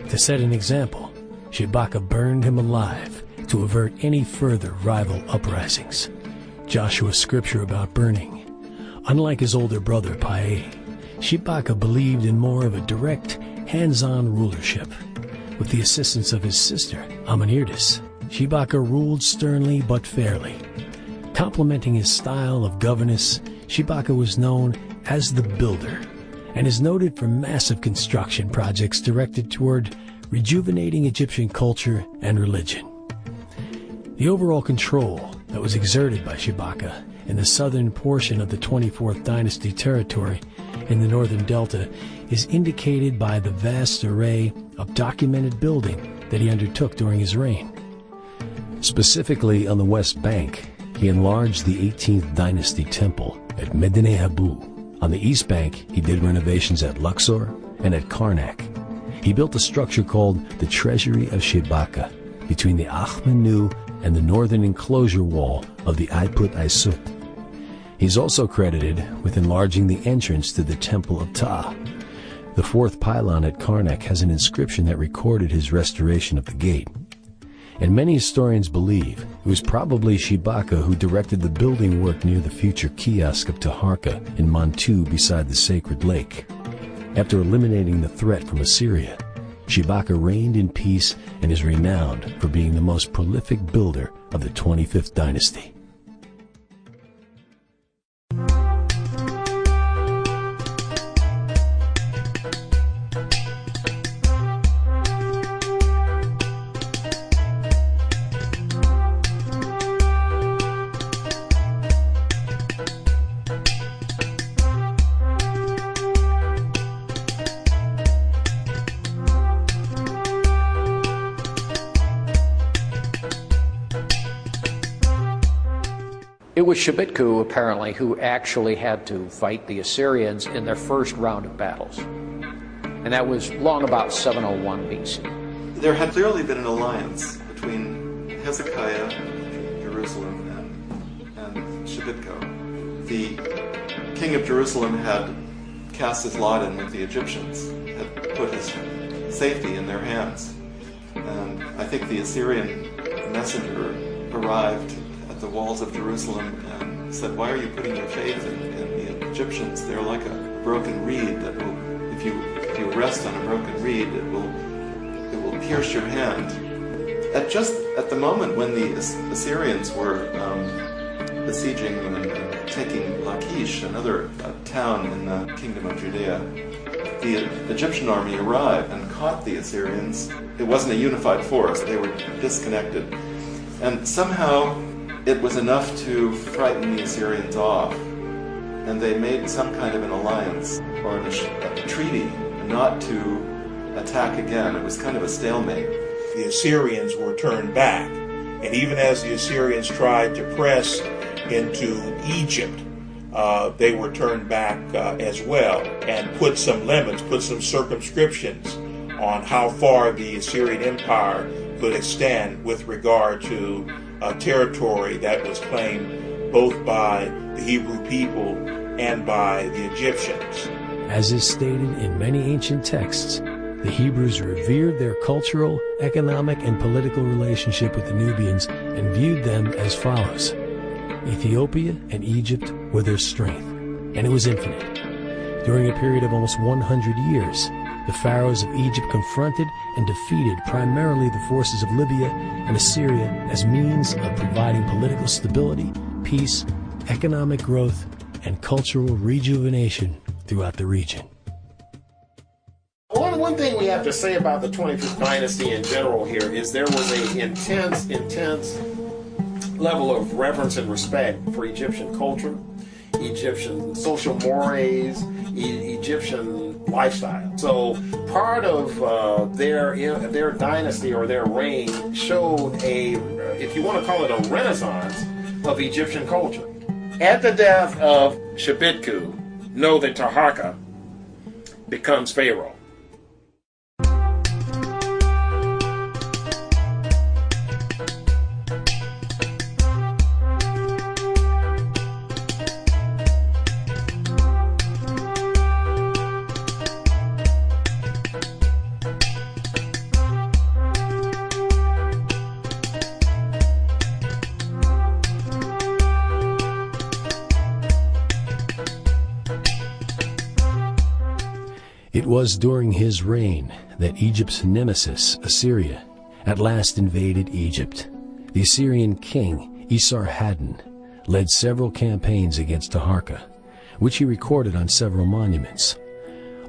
To set an example, Shabaka burned him alive to avert any further rival uprisings. Joshua's scripture about burning. Unlike his older brother Pae, Shabaka believed in more of a direct, hands-on rulership. With the assistance of his sister, Amanirdis, Shabaka ruled sternly but fairly. Complementing his style of governance, Shabaka was known as the Builder, and is noted for massive construction projects directed toward rejuvenating Egyptian culture and religion. The overall control that was exerted by Shabaka in the southern portion of the 24th Dynasty territory in the northern delta is indicated by the vast array of documented building that he undertook during his reign. Specifically on the West Bank, he enlarged the 18th Dynasty temple at Medinet Habu. On the East Bank, he did renovations at Luxor and at Karnak. He built a structure called the Treasury of Shabaka between the Achmenu and the northern enclosure wall of the Aiput Aisut. He's also credited with enlarging the entrance to the Temple of Ptah. The fourth pylon at Karnak has an inscription that recorded his restoration of the gate. And many historians believe it was probably Shabaka who directed the building work near the future kiosk of Taharka in Mantu beside the sacred lake. After eliminating the threat from Assyria, Shabaka reigned in peace and is renowned for being the most prolific builder of the 25th Dynasty. It was Shabitku, apparently, who actually had to fight the Assyrians in their first round of battles. And that was long about 701 BC. there had clearly been an alliance between Hezekiah, Jerusalem, and Shebitko. The king of Jerusalem had cast his lot in with the Egyptians, had put his safety in their hands. And I think the Assyrian messenger arrived at the walls of Jerusalem and said, "Why are you putting your faith in the Egyptians? They're like a broken reed that will, if you rest on a broken reed, it will pierce your hand." Just at the moment when the Assyrians were besieging and taking Lachish, another town in the kingdom of Judea, the Egyptian army arrived and caught the Assyrians. It wasn't a unified force. They were disconnected. And somehow it was enough to frighten the Assyrians off. And they made some kind of an alliance or a treaty not to attack again. It was kind of a stalemate. The Assyrians were turned back. And even as the Assyrians tried to press into Egypt, they were turned back as well, and put some limits, put some circumscriptions on how far the Assyrian Empire could extend with regard to territory that was claimed both by the Hebrew people and by the Egyptians. As is stated in many ancient texts, the Hebrews revered their cultural, economic, and political relationship with the Nubians and viewed them as follows. Ethiopia and Egypt were their strength, and it was infinite. During a period of almost 100 years, the pharaohs of Egypt confronted and defeated primarily the forces of Libya and Assyria as means of providing political stability, peace, economic growth, and cultural rejuvenation throughout the region. One thing we have to say about the 25th Dynasty in general here is there was an intense level of reverence and respect for Egyptian culture, Egyptian social mores, Egyptian lifestyle. So part of their dynasty or their reign showed if you want to call it a renaissance of Egyptian culture. At the death of Shebitku, know that Taharka becomes pharaoh. It was during his reign that Egypt's nemesis, Assyria, at last invaded Egypt. The Assyrian king, Esarhaddon, led several campaigns against Taharka, which he recorded on several monuments.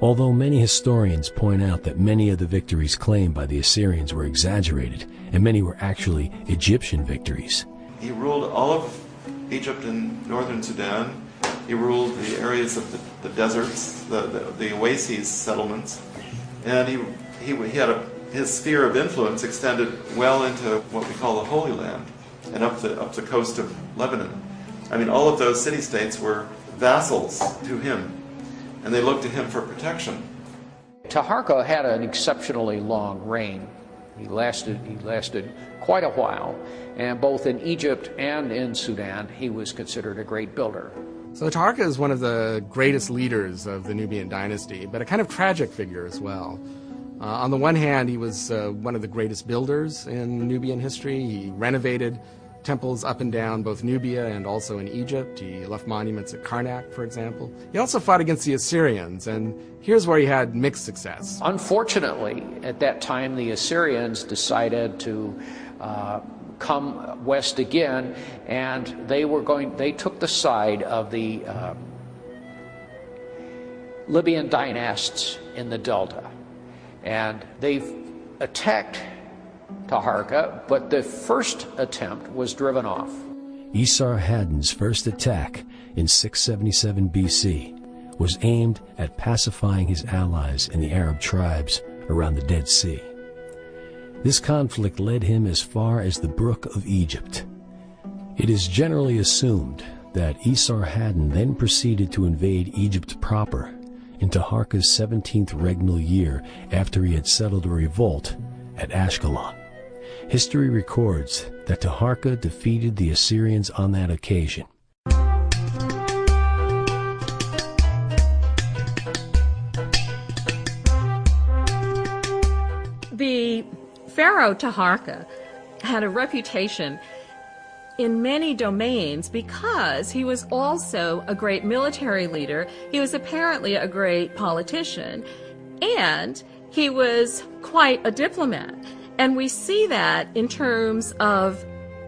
Although many historians point out that many of the victories claimed by the Assyrians were exaggerated, and many were actually Egyptian victories. He ruled all of Egypt and northern Sudan. He ruled the areas of the deserts, the oases settlements, and his sphere of influence extended well into what we call the Holy Land and up the coast of Lebanon. I mean, all of those city-states were vassals to him, and they looked to him for protection. Taharka had an exceptionally long reign. He lasted quite a while, and both in Egypt and in Sudan, he was considered a great builder. So Taharka is one of the greatest leaders of the Nubian dynasty, but a kind of tragic figure as well. On the one hand, he was one of the greatest builders in Nubian history. He renovated temples up and down both Nubia and also in Egypt. He left monuments at Karnak, for example. He also fought against the Assyrians, and here's where he had mixed success. Unfortunately, at that time, the Assyrians decided to come west again, and they took the side of the Libyan dynasts in the Delta, and they attacked Taharka, but the first attempt was driven off. Esarhaddon's first attack in 677 BC was aimed at pacifying his allies in the Arab tribes around the Dead Sea. This conflict led him as far as the Brook of Egypt. It is generally assumed that Esarhaddon then proceeded to invade Egypt proper in Taharka's 17th regnal year after he had settled a revolt at Ashkelon. History records that Taharka defeated the Assyrians on that occasion. The Pharaoh Taharka had a reputation in many domains because he was also a great military leader. He was apparently a great politician, and he was quite a diplomat. And we see that in terms of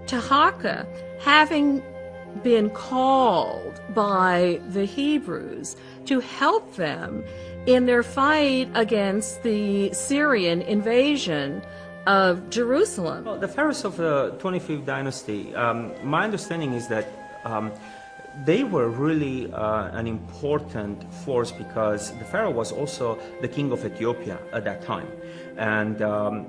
Taharka having been called by the Hebrews to help them in their fight against the Syrian invasion of Jerusalem. Well, the pharaohs of the 25th Dynasty, my understanding is that they were really an important force because the pharaoh was also the king of Ethiopia at that time. And,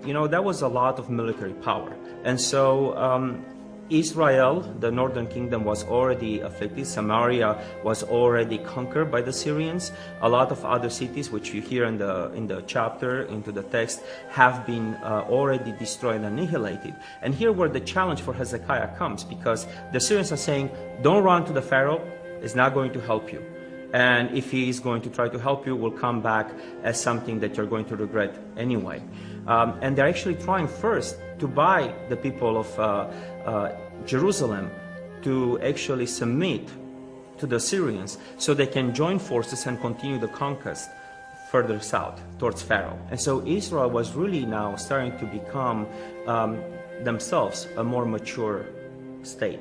you know, that was a lot of military power. And so Israel, the northern kingdom, was already afflicted. Samaria was already conquered by the Syrians. A lot of other cities, which you hear in the chapter, into the text, have been already destroyed and annihilated. And here where the challenge for Hezekiah comes, because the Syrians are saying, don't run to the Pharaoh, it's not going to help you. And if he is going to try to help you, will come back as something that you're going to regret anyway. And they're actually trying first to buy the people of Jerusalem to actually submit to the Syrians so they can join forces and continue the conquest further south towards Pharaoh. And so Israel was really now starting to become themselves a more mature state.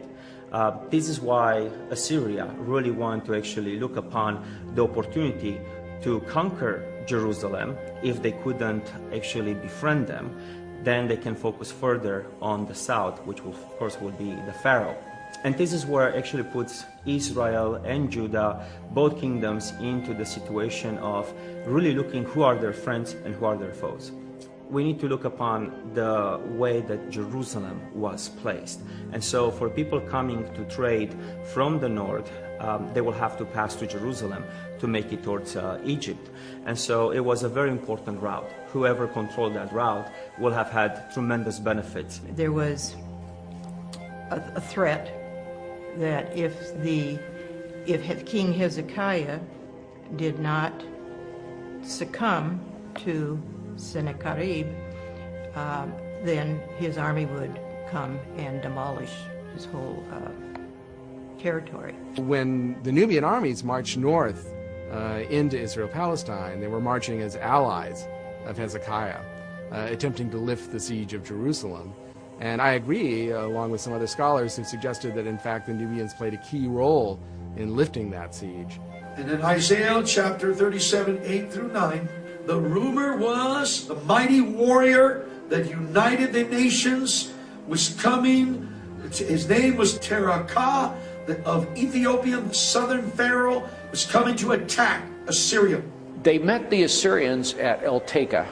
This is why Assyria really wanted to actually look upon the opportunity to conquer Jerusalem. If they couldn't actually befriend them, then they can focus further on the south, which will, of course will be the Pharaoh. And this is where it actually puts Israel and Judah, both kingdoms, into the situation of really looking who are their friends and who are their foes. We need to look upon the way that Jerusalem was placed. And so for people coming to trade from the north, they will have to pass to Jerusalem to make it towards Egypt. And so it was a very important route. Whoever controlled that route will have had tremendous benefits. There was a threat that if King Hezekiah did not succumb to Sennacherib, then his army would come and demolish his whole territory. When the Nubian armies marched north into Israel-Palestine, they were marching as allies of Hezekiah, attempting to lift the siege of Jerusalem. And I agree, along with some other scholars who suggested that in fact the Nubians played a key role in lifting that siege. And in Isaiah chapter 37, 8 through 9, the rumor was the mighty warrior that united the nations was coming. His name was Taharka of Ethiopia, the southern pharaoh, was coming to attack Assyria. They met the Assyrians at El-Teka.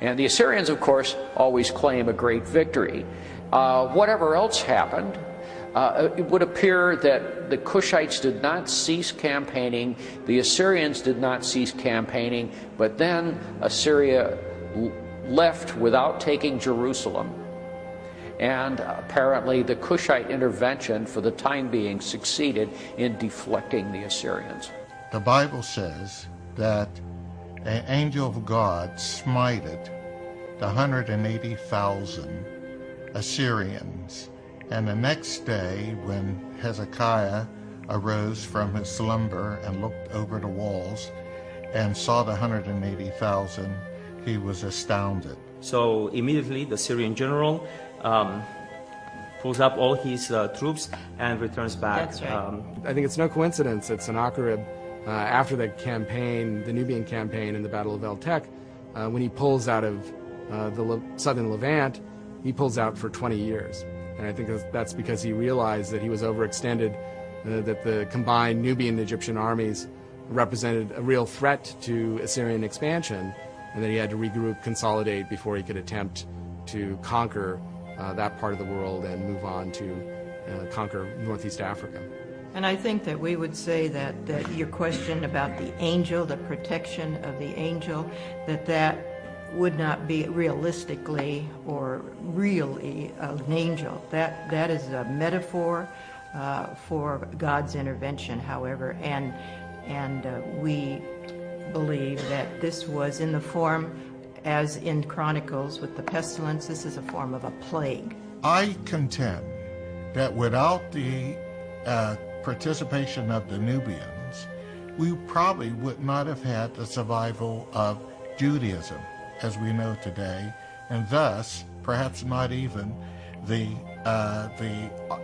And the Assyrians, of course, always claim a great victory. Whatever else happened, it would appear that the Cushites did not cease campaigning, the Assyrians did not cease campaigning, but then Assyria left without taking Jerusalem. And apparently the Cushite intervention for the time being succeeded in deflecting the Assyrians. The Bible says that an angel of God smited the 180,000 Assyrians. And the next day, when Hezekiah arose from his slumber and looked over the walls and saw the 180,000, he was astounded. So immediately the Syrian general pulls up all his troops and returns back. That's right. I think it's no coincidence that Sennacherib, after the campaign, the Nubian campaign in the Battle of El-Tek, when he pulls out of the southern Levant, he pulls out for 20 years. And I think that's because he realized that he was overextended, that the combined Nubian and Egyptian armies represented a real threat to Assyrian expansion, and that he had to regroup, consolidate before he could attempt to conquer that part of the world and move on to conquer Northeast Africa. And I think that we would say that your question about the angel, the protection of the angel, that would not be realistically or really an angel. That is a metaphor for God's intervention, however, and we believe that this was in the form, as in Chronicles with the pestilence, this is a form of a plague. I contend that without the participation of the Nubians, we probably would not have had the survival of Judaism as we know today, and thus perhaps not even the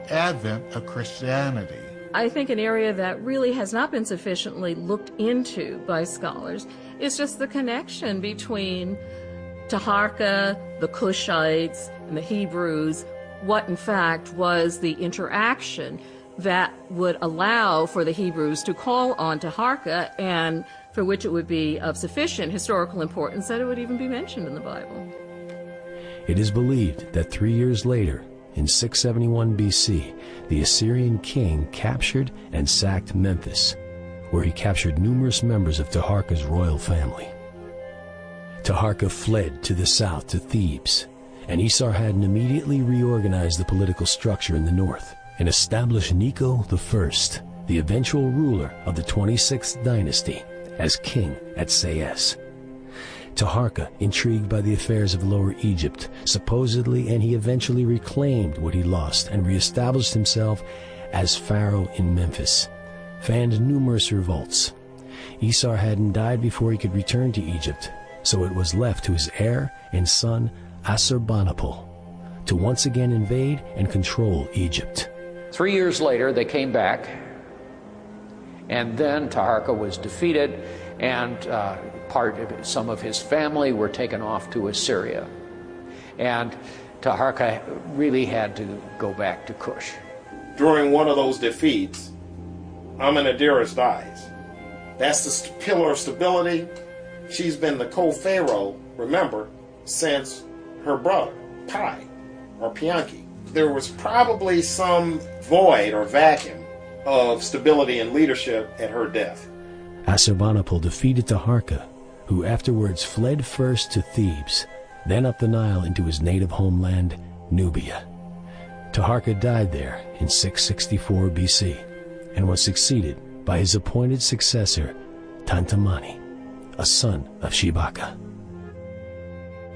advent of Christianity. I think an area that really has not been sufficiently looked into by scholars is just the connection between Taharka, the Kushites, and the Hebrews, what in fact was the interaction that would allow for the Hebrews to call on Taharka, and for which it would be of sufficient historical importance that it would even be mentioned in the Bible. It is believed that 3 years later, in 671 BC, the Assyrian king captured and sacked Memphis, where he captured numerous members of Taharka's royal family. Taharka fled to the south to Thebes, and Esarhaddon immediately reorganized the political structure in the north and established Necho I, the eventual ruler of the 26th Dynasty, as king at Sais. Taharka, intrigued by the affairs of Lower Egypt, supposedly and he eventually reclaimed what he lost and reestablished himself as pharaoh in Memphis, fanned numerous revolts. Esarhaddon died before he could return to Egypt, so it was left to his heir and son Assurbanipal to once again invade and control Egypt. 3 years later, they came back, and then Taharka was defeated, and some of his family were taken off to Assyria. And Taharka really had to go back to Cush. During one of those defeats, Amenadiris dies. That's the pillar of stability. She's been the co-pharaoh, remember, since her brother, Pi, or Pianki. There was probably some void or vacuum of stability and leadership at her death. Assurbanipal defeated Taharka, who afterwards fled first to Thebes, then up the Nile into his native homeland, Nubia. Taharka died there in 664 BC and was succeeded by his appointed successor, Tantamani, a son of Shibaka.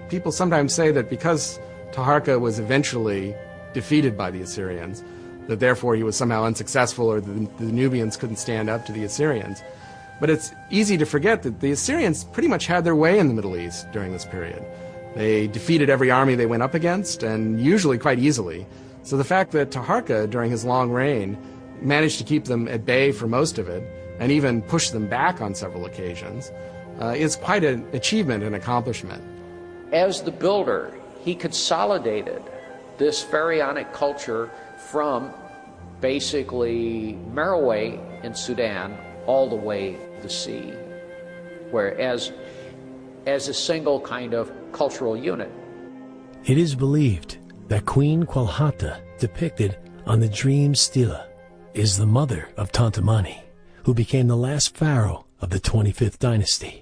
People sometimes say that because Taharka was eventually defeated by the Assyrians, that therefore he was somehow unsuccessful, or the Nubians couldn't stand up to the Assyrians. But it's easy to forget that the Assyrians pretty much had their way in the Middle East during this period. They defeated every army they went up against, and usually quite easily. So the fact that Taharka, during his long reign, managed to keep them at bay for most of it, and even push them back on several occasions, is quite an achievement and accomplishment. As the builder, he consolidated this pharaonic culture from basically Meroe in Sudan all the way to the sea, whereas as a single kind of cultural unit. It is believed that Queen Qualhata, depicted on the dream stela, is the mother of Tantamani, who became the last pharaoh of the 25th Dynasty.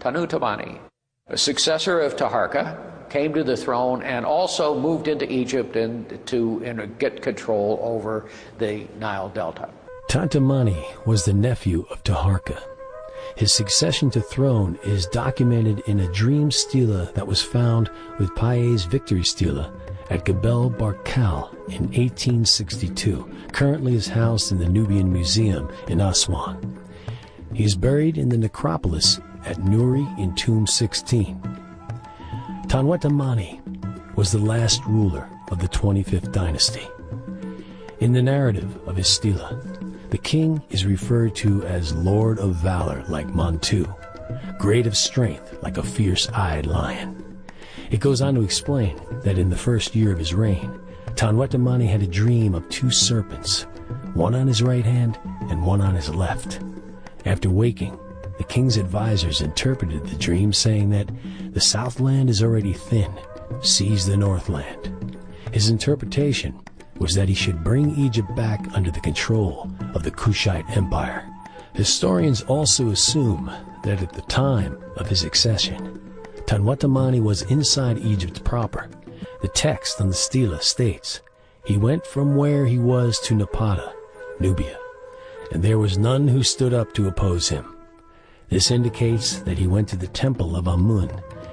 Tanutamani, a successor of Taharka, came to the throne and also moved into Egypt to get control over the Nile Delta. Tantamani was the nephew of Taharka. His succession to throne is documented in a dream stela that was found with Paye's victory stela at Gebel Barkal in 1862, currently is housed in the Nubian Museum in Aswan. He is buried in the necropolis at Nuri in Tomb 16. Tanwetamani was the last ruler of the 25th Dynasty. In the narrative of his stela, the king is referred to as Lord of Valor like Montu, great of strength like a fierce-eyed lion. It goes on to explain that in the first year of his reign, Tanwetamani had a dream of two serpents, one on his right hand and one on his left. After waking, the king's advisors interpreted the dream, saying that the southland is already thin, seize the northland. His interpretation was that he should bring Egypt back under the control of the Kushite Empire. Historians also assume that at the time of his accession, Tanwetamani was inside Egypt proper. The text on the stela states, "He went from where he was to Napata, Nubia, and there was none who stood up to oppose him." This indicates that he went to the temple of Amun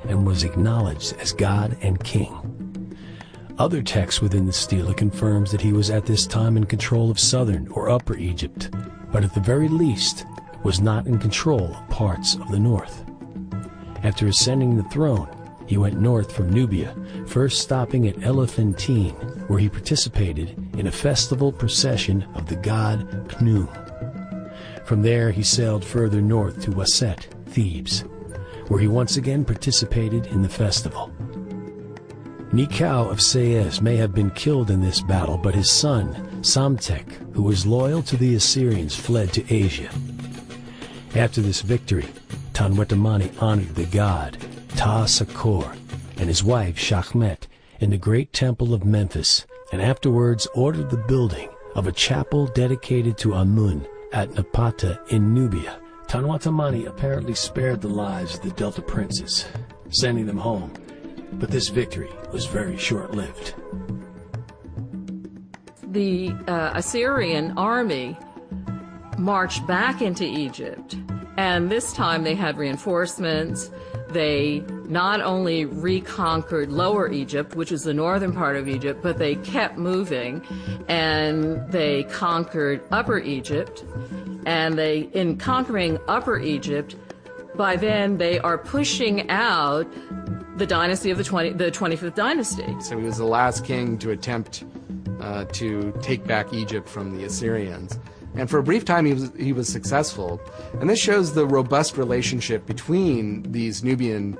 and was acknowledged as god and king. Other texts within the stela confirms that he was at this time in control of southern or upper Egypt, but at the very least was not in control of parts of the north. After ascending the throne, he went north from Nubia, first stopping at Elephantine, where he participated in a festival procession of the god Khnum. From there, he sailed further north to Waset, Thebes, where he once again participated in the festival. Nikau of Sais may have been killed in this battle, but his son, Psamtik, who was loyal to the Assyrians, fled to Asia. After this victory, Tanwetamani honored the god Ta-Sakor and his wife Shachmet in the great temple of Memphis, and afterwards ordered the building of a chapel dedicated to Amun at Napata in Nubia. Tanwetamani apparently spared the lives of the Delta princes, sending them home, but this victory was very short-lived. The Assyrian army marched back into Egypt, and this time they had reinforcements. They not only reconquered Lower Egypt, which is the northern part of Egypt, but they kept moving, and they conquered Upper Egypt. And in conquering Upper Egypt, by then they are pushing out the dynasty of the 25th Dynasty. So he was the last king to attempt to take back Egypt from the Assyrians. And for a brief time he was successful. And this shows the robust relationship between these Nubian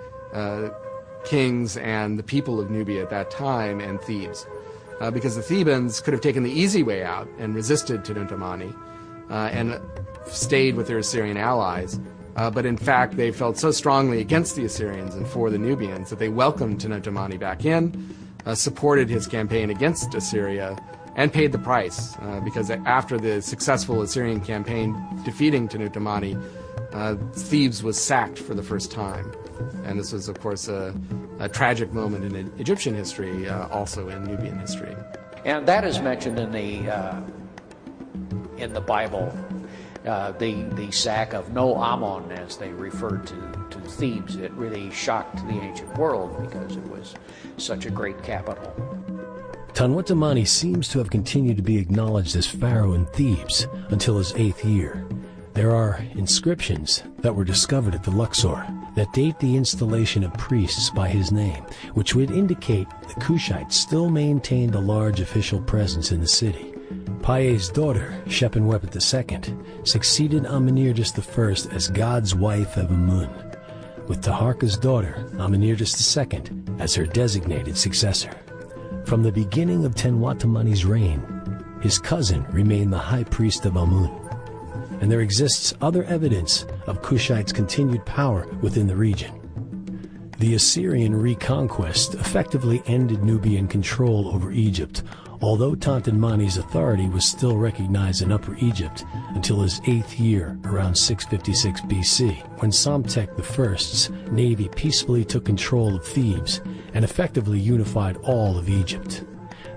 kings and the people of Nubia at that time and Thebes. Because the Thebans could have taken the easy way out and resisted Tanwetamani and stayed with their Assyrian allies. But in fact, they felt so strongly against the Assyrians and for the Nubians that they welcomed Tanwetamani back in, supported his campaign against Assyria, and paid the price, because after the successful Assyrian campaign defeating Tanwetamani, Thebes was sacked for the first time. And this was, of course, a tragic moment in Egyptian history, also in Nubian history. And that is mentioned in the Bible, the sack of No Ammon, as they referred to Thebes. It really shocked the ancient world because it was such a great capital. Tanwetamani seems to have continued to be acknowledged as pharaoh in Thebes until his 8th year. There are inscriptions that were discovered at the Luxor that date the installation of priests by his name, which would indicate the Kushites still maintained a large official presence in the city. Paye's daughter, Shepenwepet II, succeeded Amenirtis I as God's wife of Amun, with Taharka's daughter, Amenirtis II, as her designated successor. From the beginning of Tanwetamani's reign, his cousin remained the high priest of Amun, and there exists other evidence of Kushites' continued power within the region. The Assyrian reconquest effectively ended Nubian control over Egypt, although Tanwetamani's authority was still recognized in Upper Egypt until his 8th year, around 656 BC, when Psamtik I's navy peacefully took control of Thebes and effectively unified all of Egypt.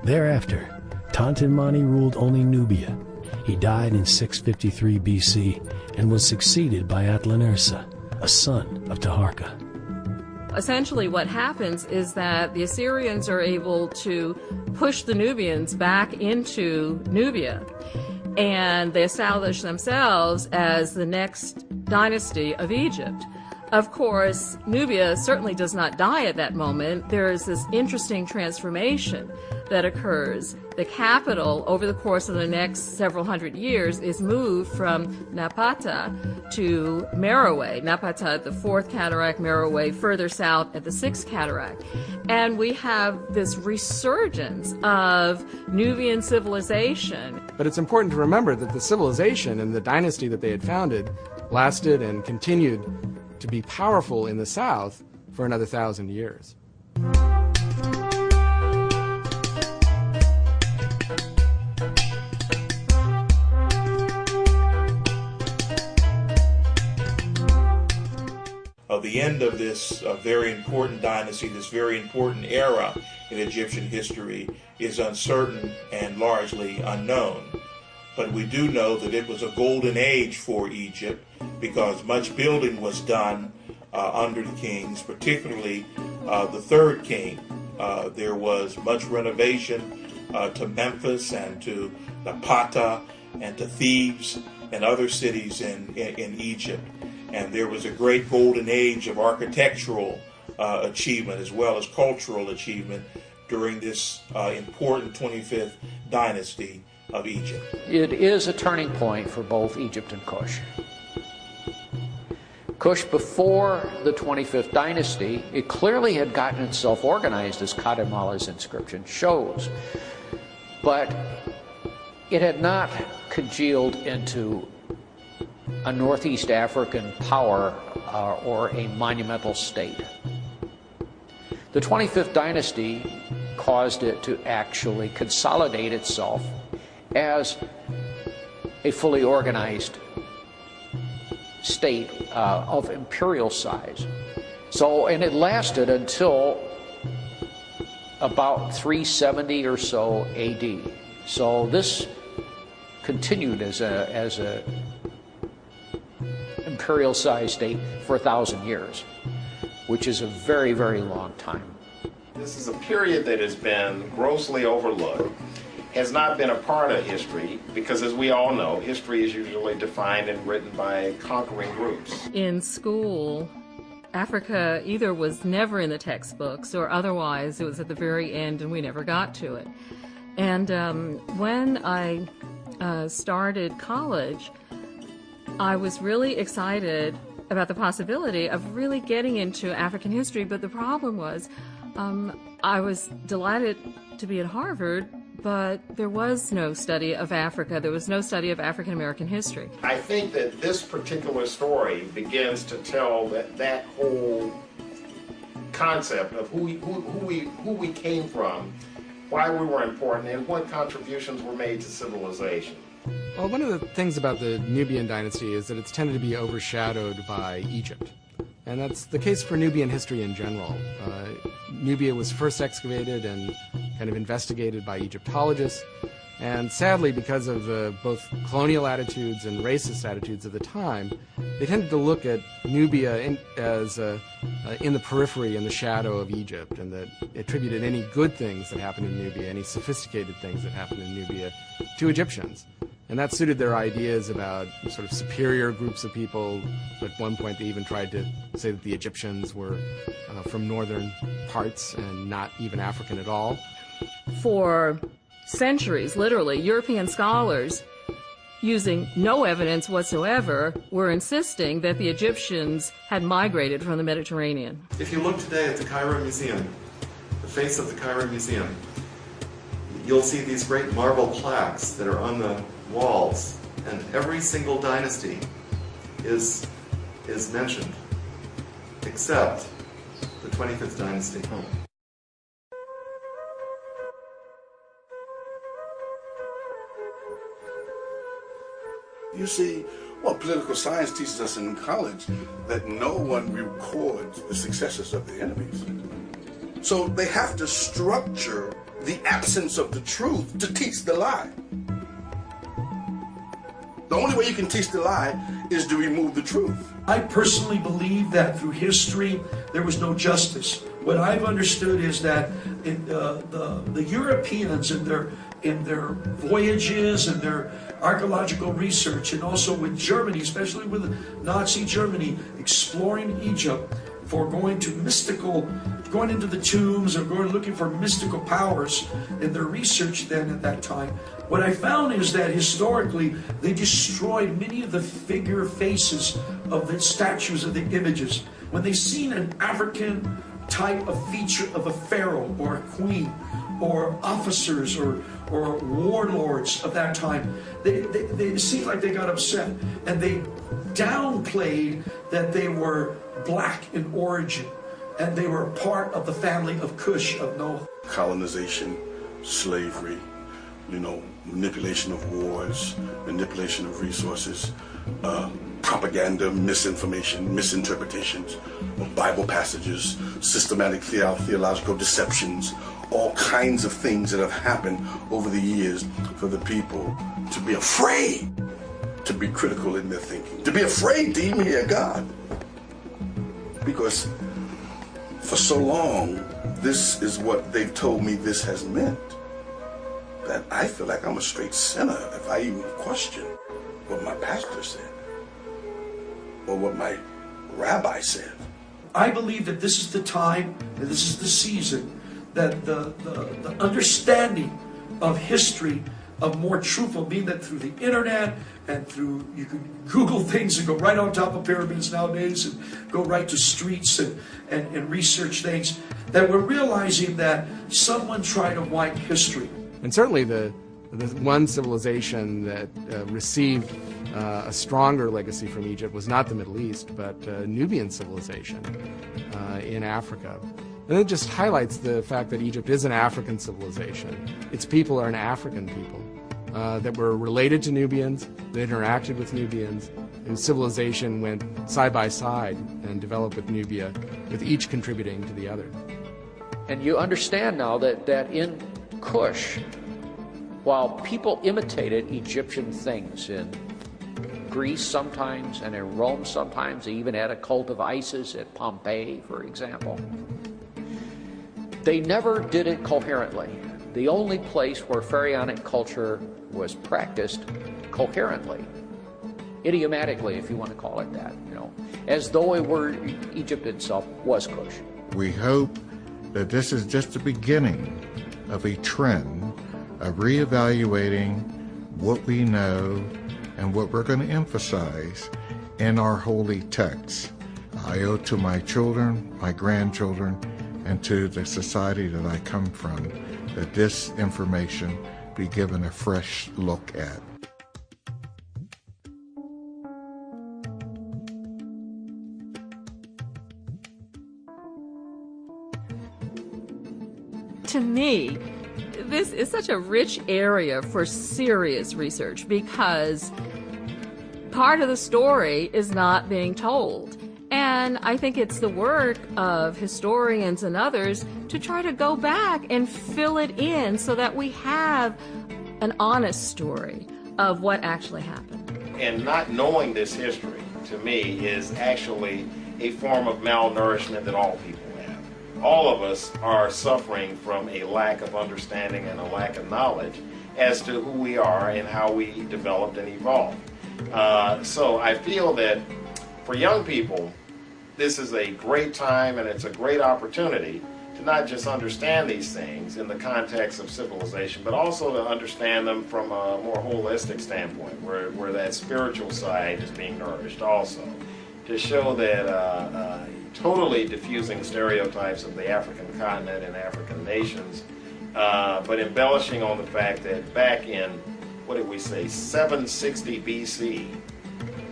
Thereafter, Tanwetamani ruled only Nubia. He died in 653 BC and was succeeded by Atlanersa, a son of Taharka. Essentially what happens is that the Assyrians are able to push the Nubians back into Nubia, and they establish themselves as the next dynasty of Egypt. Of course, Nubia certainly does not die at that moment. There is this interesting transformation that occurs. The capital, over the course of the next several hundred years, is moved from Napata to Merowe. Napata at the 4th cataract, Merowe further south at the 6th cataract. And we have this resurgence of Nubian civilization. But it's important to remember that the civilization and the dynasty that they had founded lasted and continued to be powerful in the south for another 1,000 years. The end of this very important dynasty, this very important era in Egyptian history, is uncertain and largely unknown. But we do know that it was a golden age for Egypt because much building was done under the kings, particularly the third king. There was much renovation to Memphis and to Napata and to Thebes and other cities in Egypt. And there was a great golden age of architectural achievement as well as cultural achievement during this important 25th dynasty of Egypt. It is a turning point for both Egypt and Kush. Kush, before the 25th dynasty, it clearly had gotten itself organized, as Kadimala's inscription shows. But it had not congealed into a Northeast African power or a monumental state. The 25th dynasty caused it to actually consolidate itself as a fully organized state of imperial size. And it lasted until about 370 or so AD. So this continued as a imperial size state for 1,000 years, which is a very, very long time. This is a period that has been grossly overlooked, has not been a part of history, because as we all know, history is usually defined and written by conquering groups. In school, Africa either was never in the textbooks or otherwise it was at the very end and we never got to it. And when I started college, I was really excited about the possibility of really getting into African history, but the problem was I was delighted to be at Harvard, but there was no study of Africa. There was no study of African American history. I think that this particular story begins to tell that whole concept of who we came from, why we were important, and what contributions were made to civilization. Well, one of the things about the Nubian dynasty is that it's tended to be overshadowed by Egypt. And that's the case for Nubian history in general. Nubia was first excavated and kind of investigated by Egyptologists. And sadly, because of both colonial attitudes and racist attitudes of the time, they tended to look at Nubia as in the periphery, in the shadow of Egypt, and that attributed any good things that happened in Nubia, any sophisticated things that happened in Nubia, to Egyptians. And that suited their ideas about sort of superior groups of people. At one point, they even tried to say that the Egyptians were from northern parts and not even African at all. For centuries, literally, European scholars, using no evidence whatsoever, were insisting that the Egyptians had migrated from the Mediterranean. If you look today at the Cairo Museum, the face of the Cairo Museum, you'll see these great marble plaques that are on the walls, and every single dynasty is mentioned, except the 25th dynasty. You see, well, political science teaches us in college that no one records the successes of the enemies. So they have to structure the absence of the truth to teach the lie. The only way you can teach the lie is to remove the truth. I personally believe that through history there was no justice. What I've understood is that the Europeans in their voyages and their archaeological research, and also with Germany, especially with Nazi Germany exploring Egypt, for going into the tombs or going looking for mystical powers in their research then at that time. What I found is that historically they destroyed many of the figure faces of the statues of the images. When they seen an African type of feature of a pharaoh or a queen or officers or warlords of that time, they seemed like they got upset and they downplayed that they were black in origin and they were part of the family of Cush, of Noah. Colonization, slavery, manipulation of wars, manipulation of resources, propaganda, misinformation, misinterpretations of Bible passages, systematic theological deceptions, all kinds of things that have happened over the years for the people to be afraid to be critical in their thinking, to be afraid to even hear God. Because for so long, this is what they've told me this has meant, that I feel like I'm a straight sinner if I even question what my pastor said or what my rabbi said. I believe that this is the time, and this is the season, that the understanding of history, of more truthful, being that through the internet and through, you can Google things and go right on top of pyramids nowadays and go right to streets and research things, that we're realizing that someone tried to wipe history. And certainly the one civilization that received a stronger legacy from Egypt was not the Middle East, but Nubian civilization in Africa. And it just highlights the fact that Egypt is an African civilization. Its people are an African people that were related to Nubians, that interacted with Nubians, and civilization went side by side and developed with Nubia, with each contributing to the other. And you understand now that in Kush, while people imitated Egyptian things in Greece sometimes and in Rome sometimes, they even had a cult of Isis at Pompeii, for example, they never did it coherently. The only place where pharaonic culture was practiced coherently, idiomatically, if you want to call it that, as though it were Egypt itself was Kush. We hope that this is just the beginning of a trend of reevaluating what we know and what we're going to emphasize in our holy texts. I owe to my children, my grandchildren, and to the society that I come from, that this information be given a fresh look at. To me, this is such a rich area for serious research because part of the story is not being told. And I think it's the work of historians and others to try to go back and fill it in so that we have an honest story of what actually happened. And not knowing this history, to me, is actually a form of malnourishment that all people have. All of us are suffering from a lack of understanding and a lack of knowledge as to who we are and how we developed and evolved. So I feel that for young people, this is a great time and it's a great opportunity to not just understand these things in the context of civilization, but also to understand them from a more holistic standpoint, where that spiritual side is being nourished also. To show that totally diffusing stereotypes of the African continent and African nations, but embellishing on the fact that back in, what did we say, 760 BC,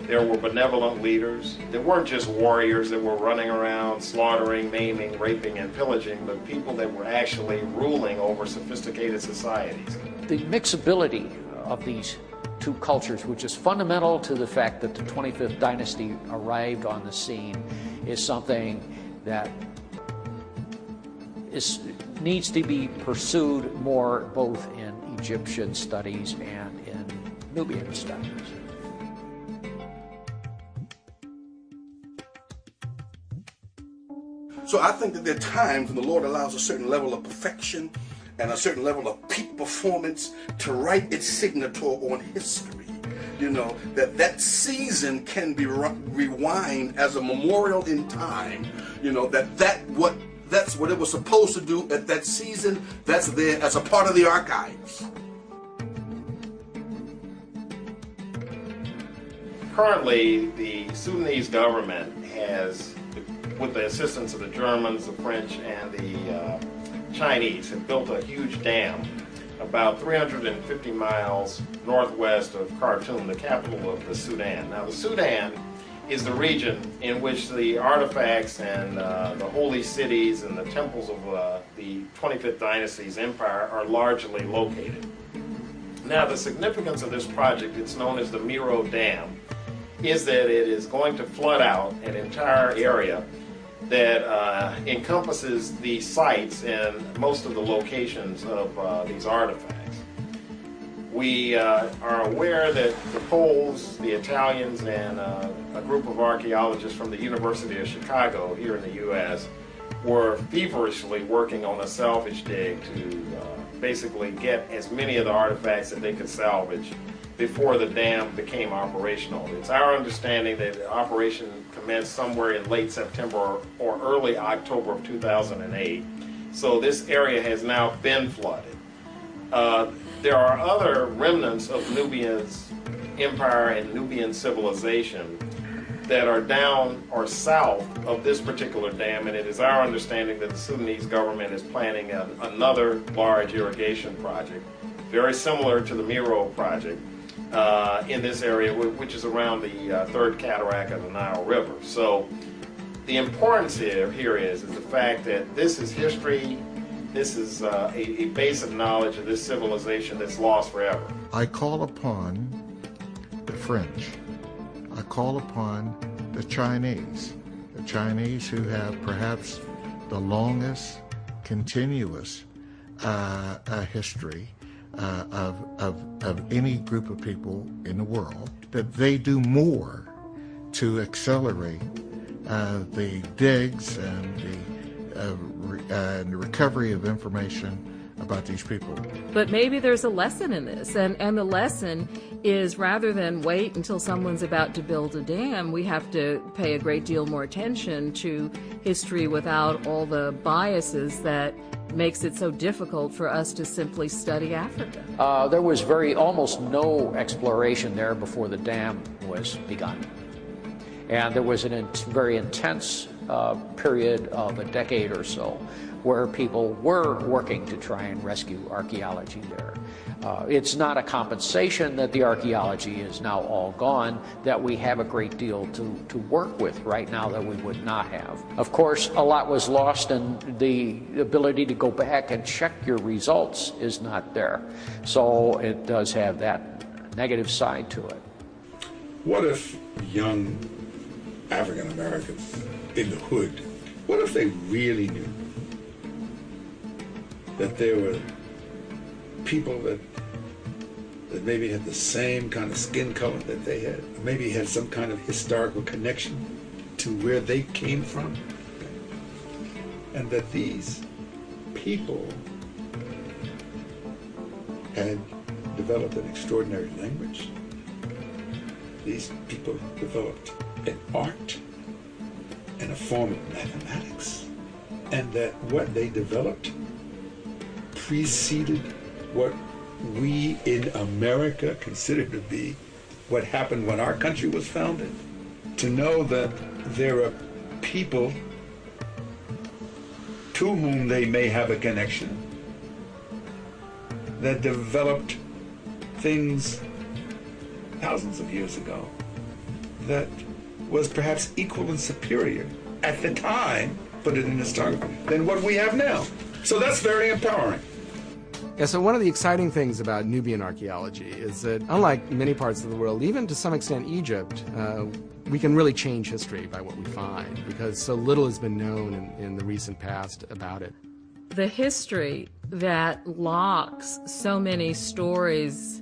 there were benevolent leaders. There weren't just warriors that were running around slaughtering, maiming, raping, and pillaging, but people that were actually ruling over sophisticated societies. The mixability of these two cultures, which is fundamental to the fact that the 25th Dynasty arrived on the scene, is something that needs to be pursued more both in Egyptian studies and in Nubian studies. So I think that there are times when the Lord allows a certain level of perfection and a certain level of peak performance to write its signature on history. you know, that season can be rewind as a memorial in time, you know, that's what it was supposed to do at that season. That's there as a part of the archives. Currently, the Sudanese government has, with the assistance of the Germans, the French, and the Chinese, have built a huge dam about 350 miles northwest of Khartoum, the capital of the Sudan. Now, the Sudan is the region in which the artifacts and the holy cities and the temples of the 25th Dynasty's empire are largely located. Now, the significance of this project, it's known as the Miro Dam, is that it is going to flood out an entire area that encompasses the sites and most of the locations of these artifacts. We are aware that the Poles, the Italians, and a group of archaeologists from the University of Chicago here in the U.S. were feverishly working on a salvage dig to basically get as many of the artifacts that they could salvage before the dam became operational. It's our understanding that the operation commenced somewhere in late September or early October of 2008. So this area has now been flooded. There are other remnants of Nubia's empire and Nubian civilization that are down or south of this particular dam, and it is our understanding that the Sudanese government is planning another large irrigation project, very similar to the Miro project, in this area, which is around the third cataract of the Nile River. So the importance here is the fact that this is history. This is a base of knowledge of this civilization that's lost forever. I call upon the French. I call upon the Chinese who have perhaps the longest continuous history of any group of people in the world, that they do more to accelerate the digs and the recovery of information about these people. But maybe there's a lesson in this, and the lesson is, rather than wait until someone's about to build a dam, we have to pay a great deal more attention to history without all the biases that makes it so difficult for us to simply study Africa. There was almost no exploration there before the dam was begun. And there was a very intense period of a decade or so where people were working to try and rescue archaeology there. It's not a compensation that the archaeology is now all gone, that we have a great deal to work with right now that we would not have. Of course, a lot was lost, and the ability to go back and check your results is not there. So it does have that negative side to it. What if young African Americans in the hood, what if they really knew that there were people that maybe had the same kind of skin color that they had, maybe had some kind of historical connection to where they came from, and that these people had developed an extraordinary language. These people developed an art and a form of mathematics, and that what they developed preceded what we in America consider to be what happened when our country was founded. To know that there are people to whom they may have a connection that developed things thousands of years ago that was perhaps equal and superior at the time, put it in historiography, than what we have now. So that's very empowering. Yeah, so one of the exciting things about Nubian archaeology is that, unlike many parts of the world, even to some extent Egypt, we can really change history by what we find, because so little has been known in the recent past about it. The history that locks so many stories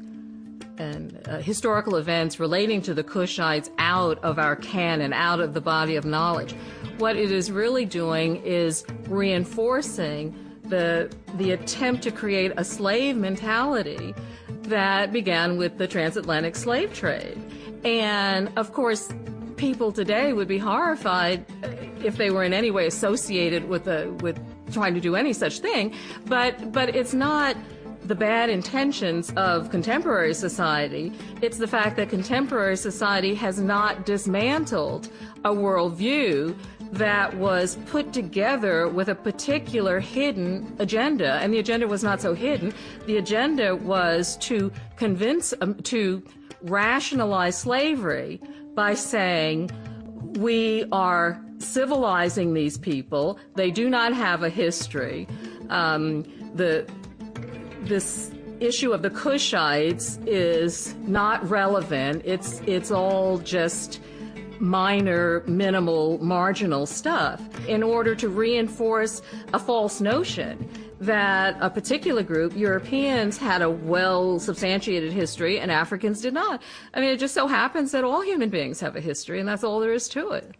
and historical events relating to the Kushites out of our canon, out of the body of knowledge, what it is really doing is reinforcing the attempt to create a slave mentality that began with the transatlantic slave trade. And of course, people today would be horrified if they were in any way associated with trying to do any such thing, but it's not the bad intentions of contemporary society. It's the fact that contemporary society has not dismantled a worldview that was put together with a particular hidden agenda, and the agenda was not so hidden. The agenda was to to rationalize slavery by saying, we are civilizing these people, they do not have a history. This issue of the Kushites is not relevant. It's all just minor, minimal, marginal stuff in order to reinforce a false notion that a particular group, Europeans, had a well-substantiated history and Africans did not. I mean, it just so happens that all human beings have a history, and that's all there is to it.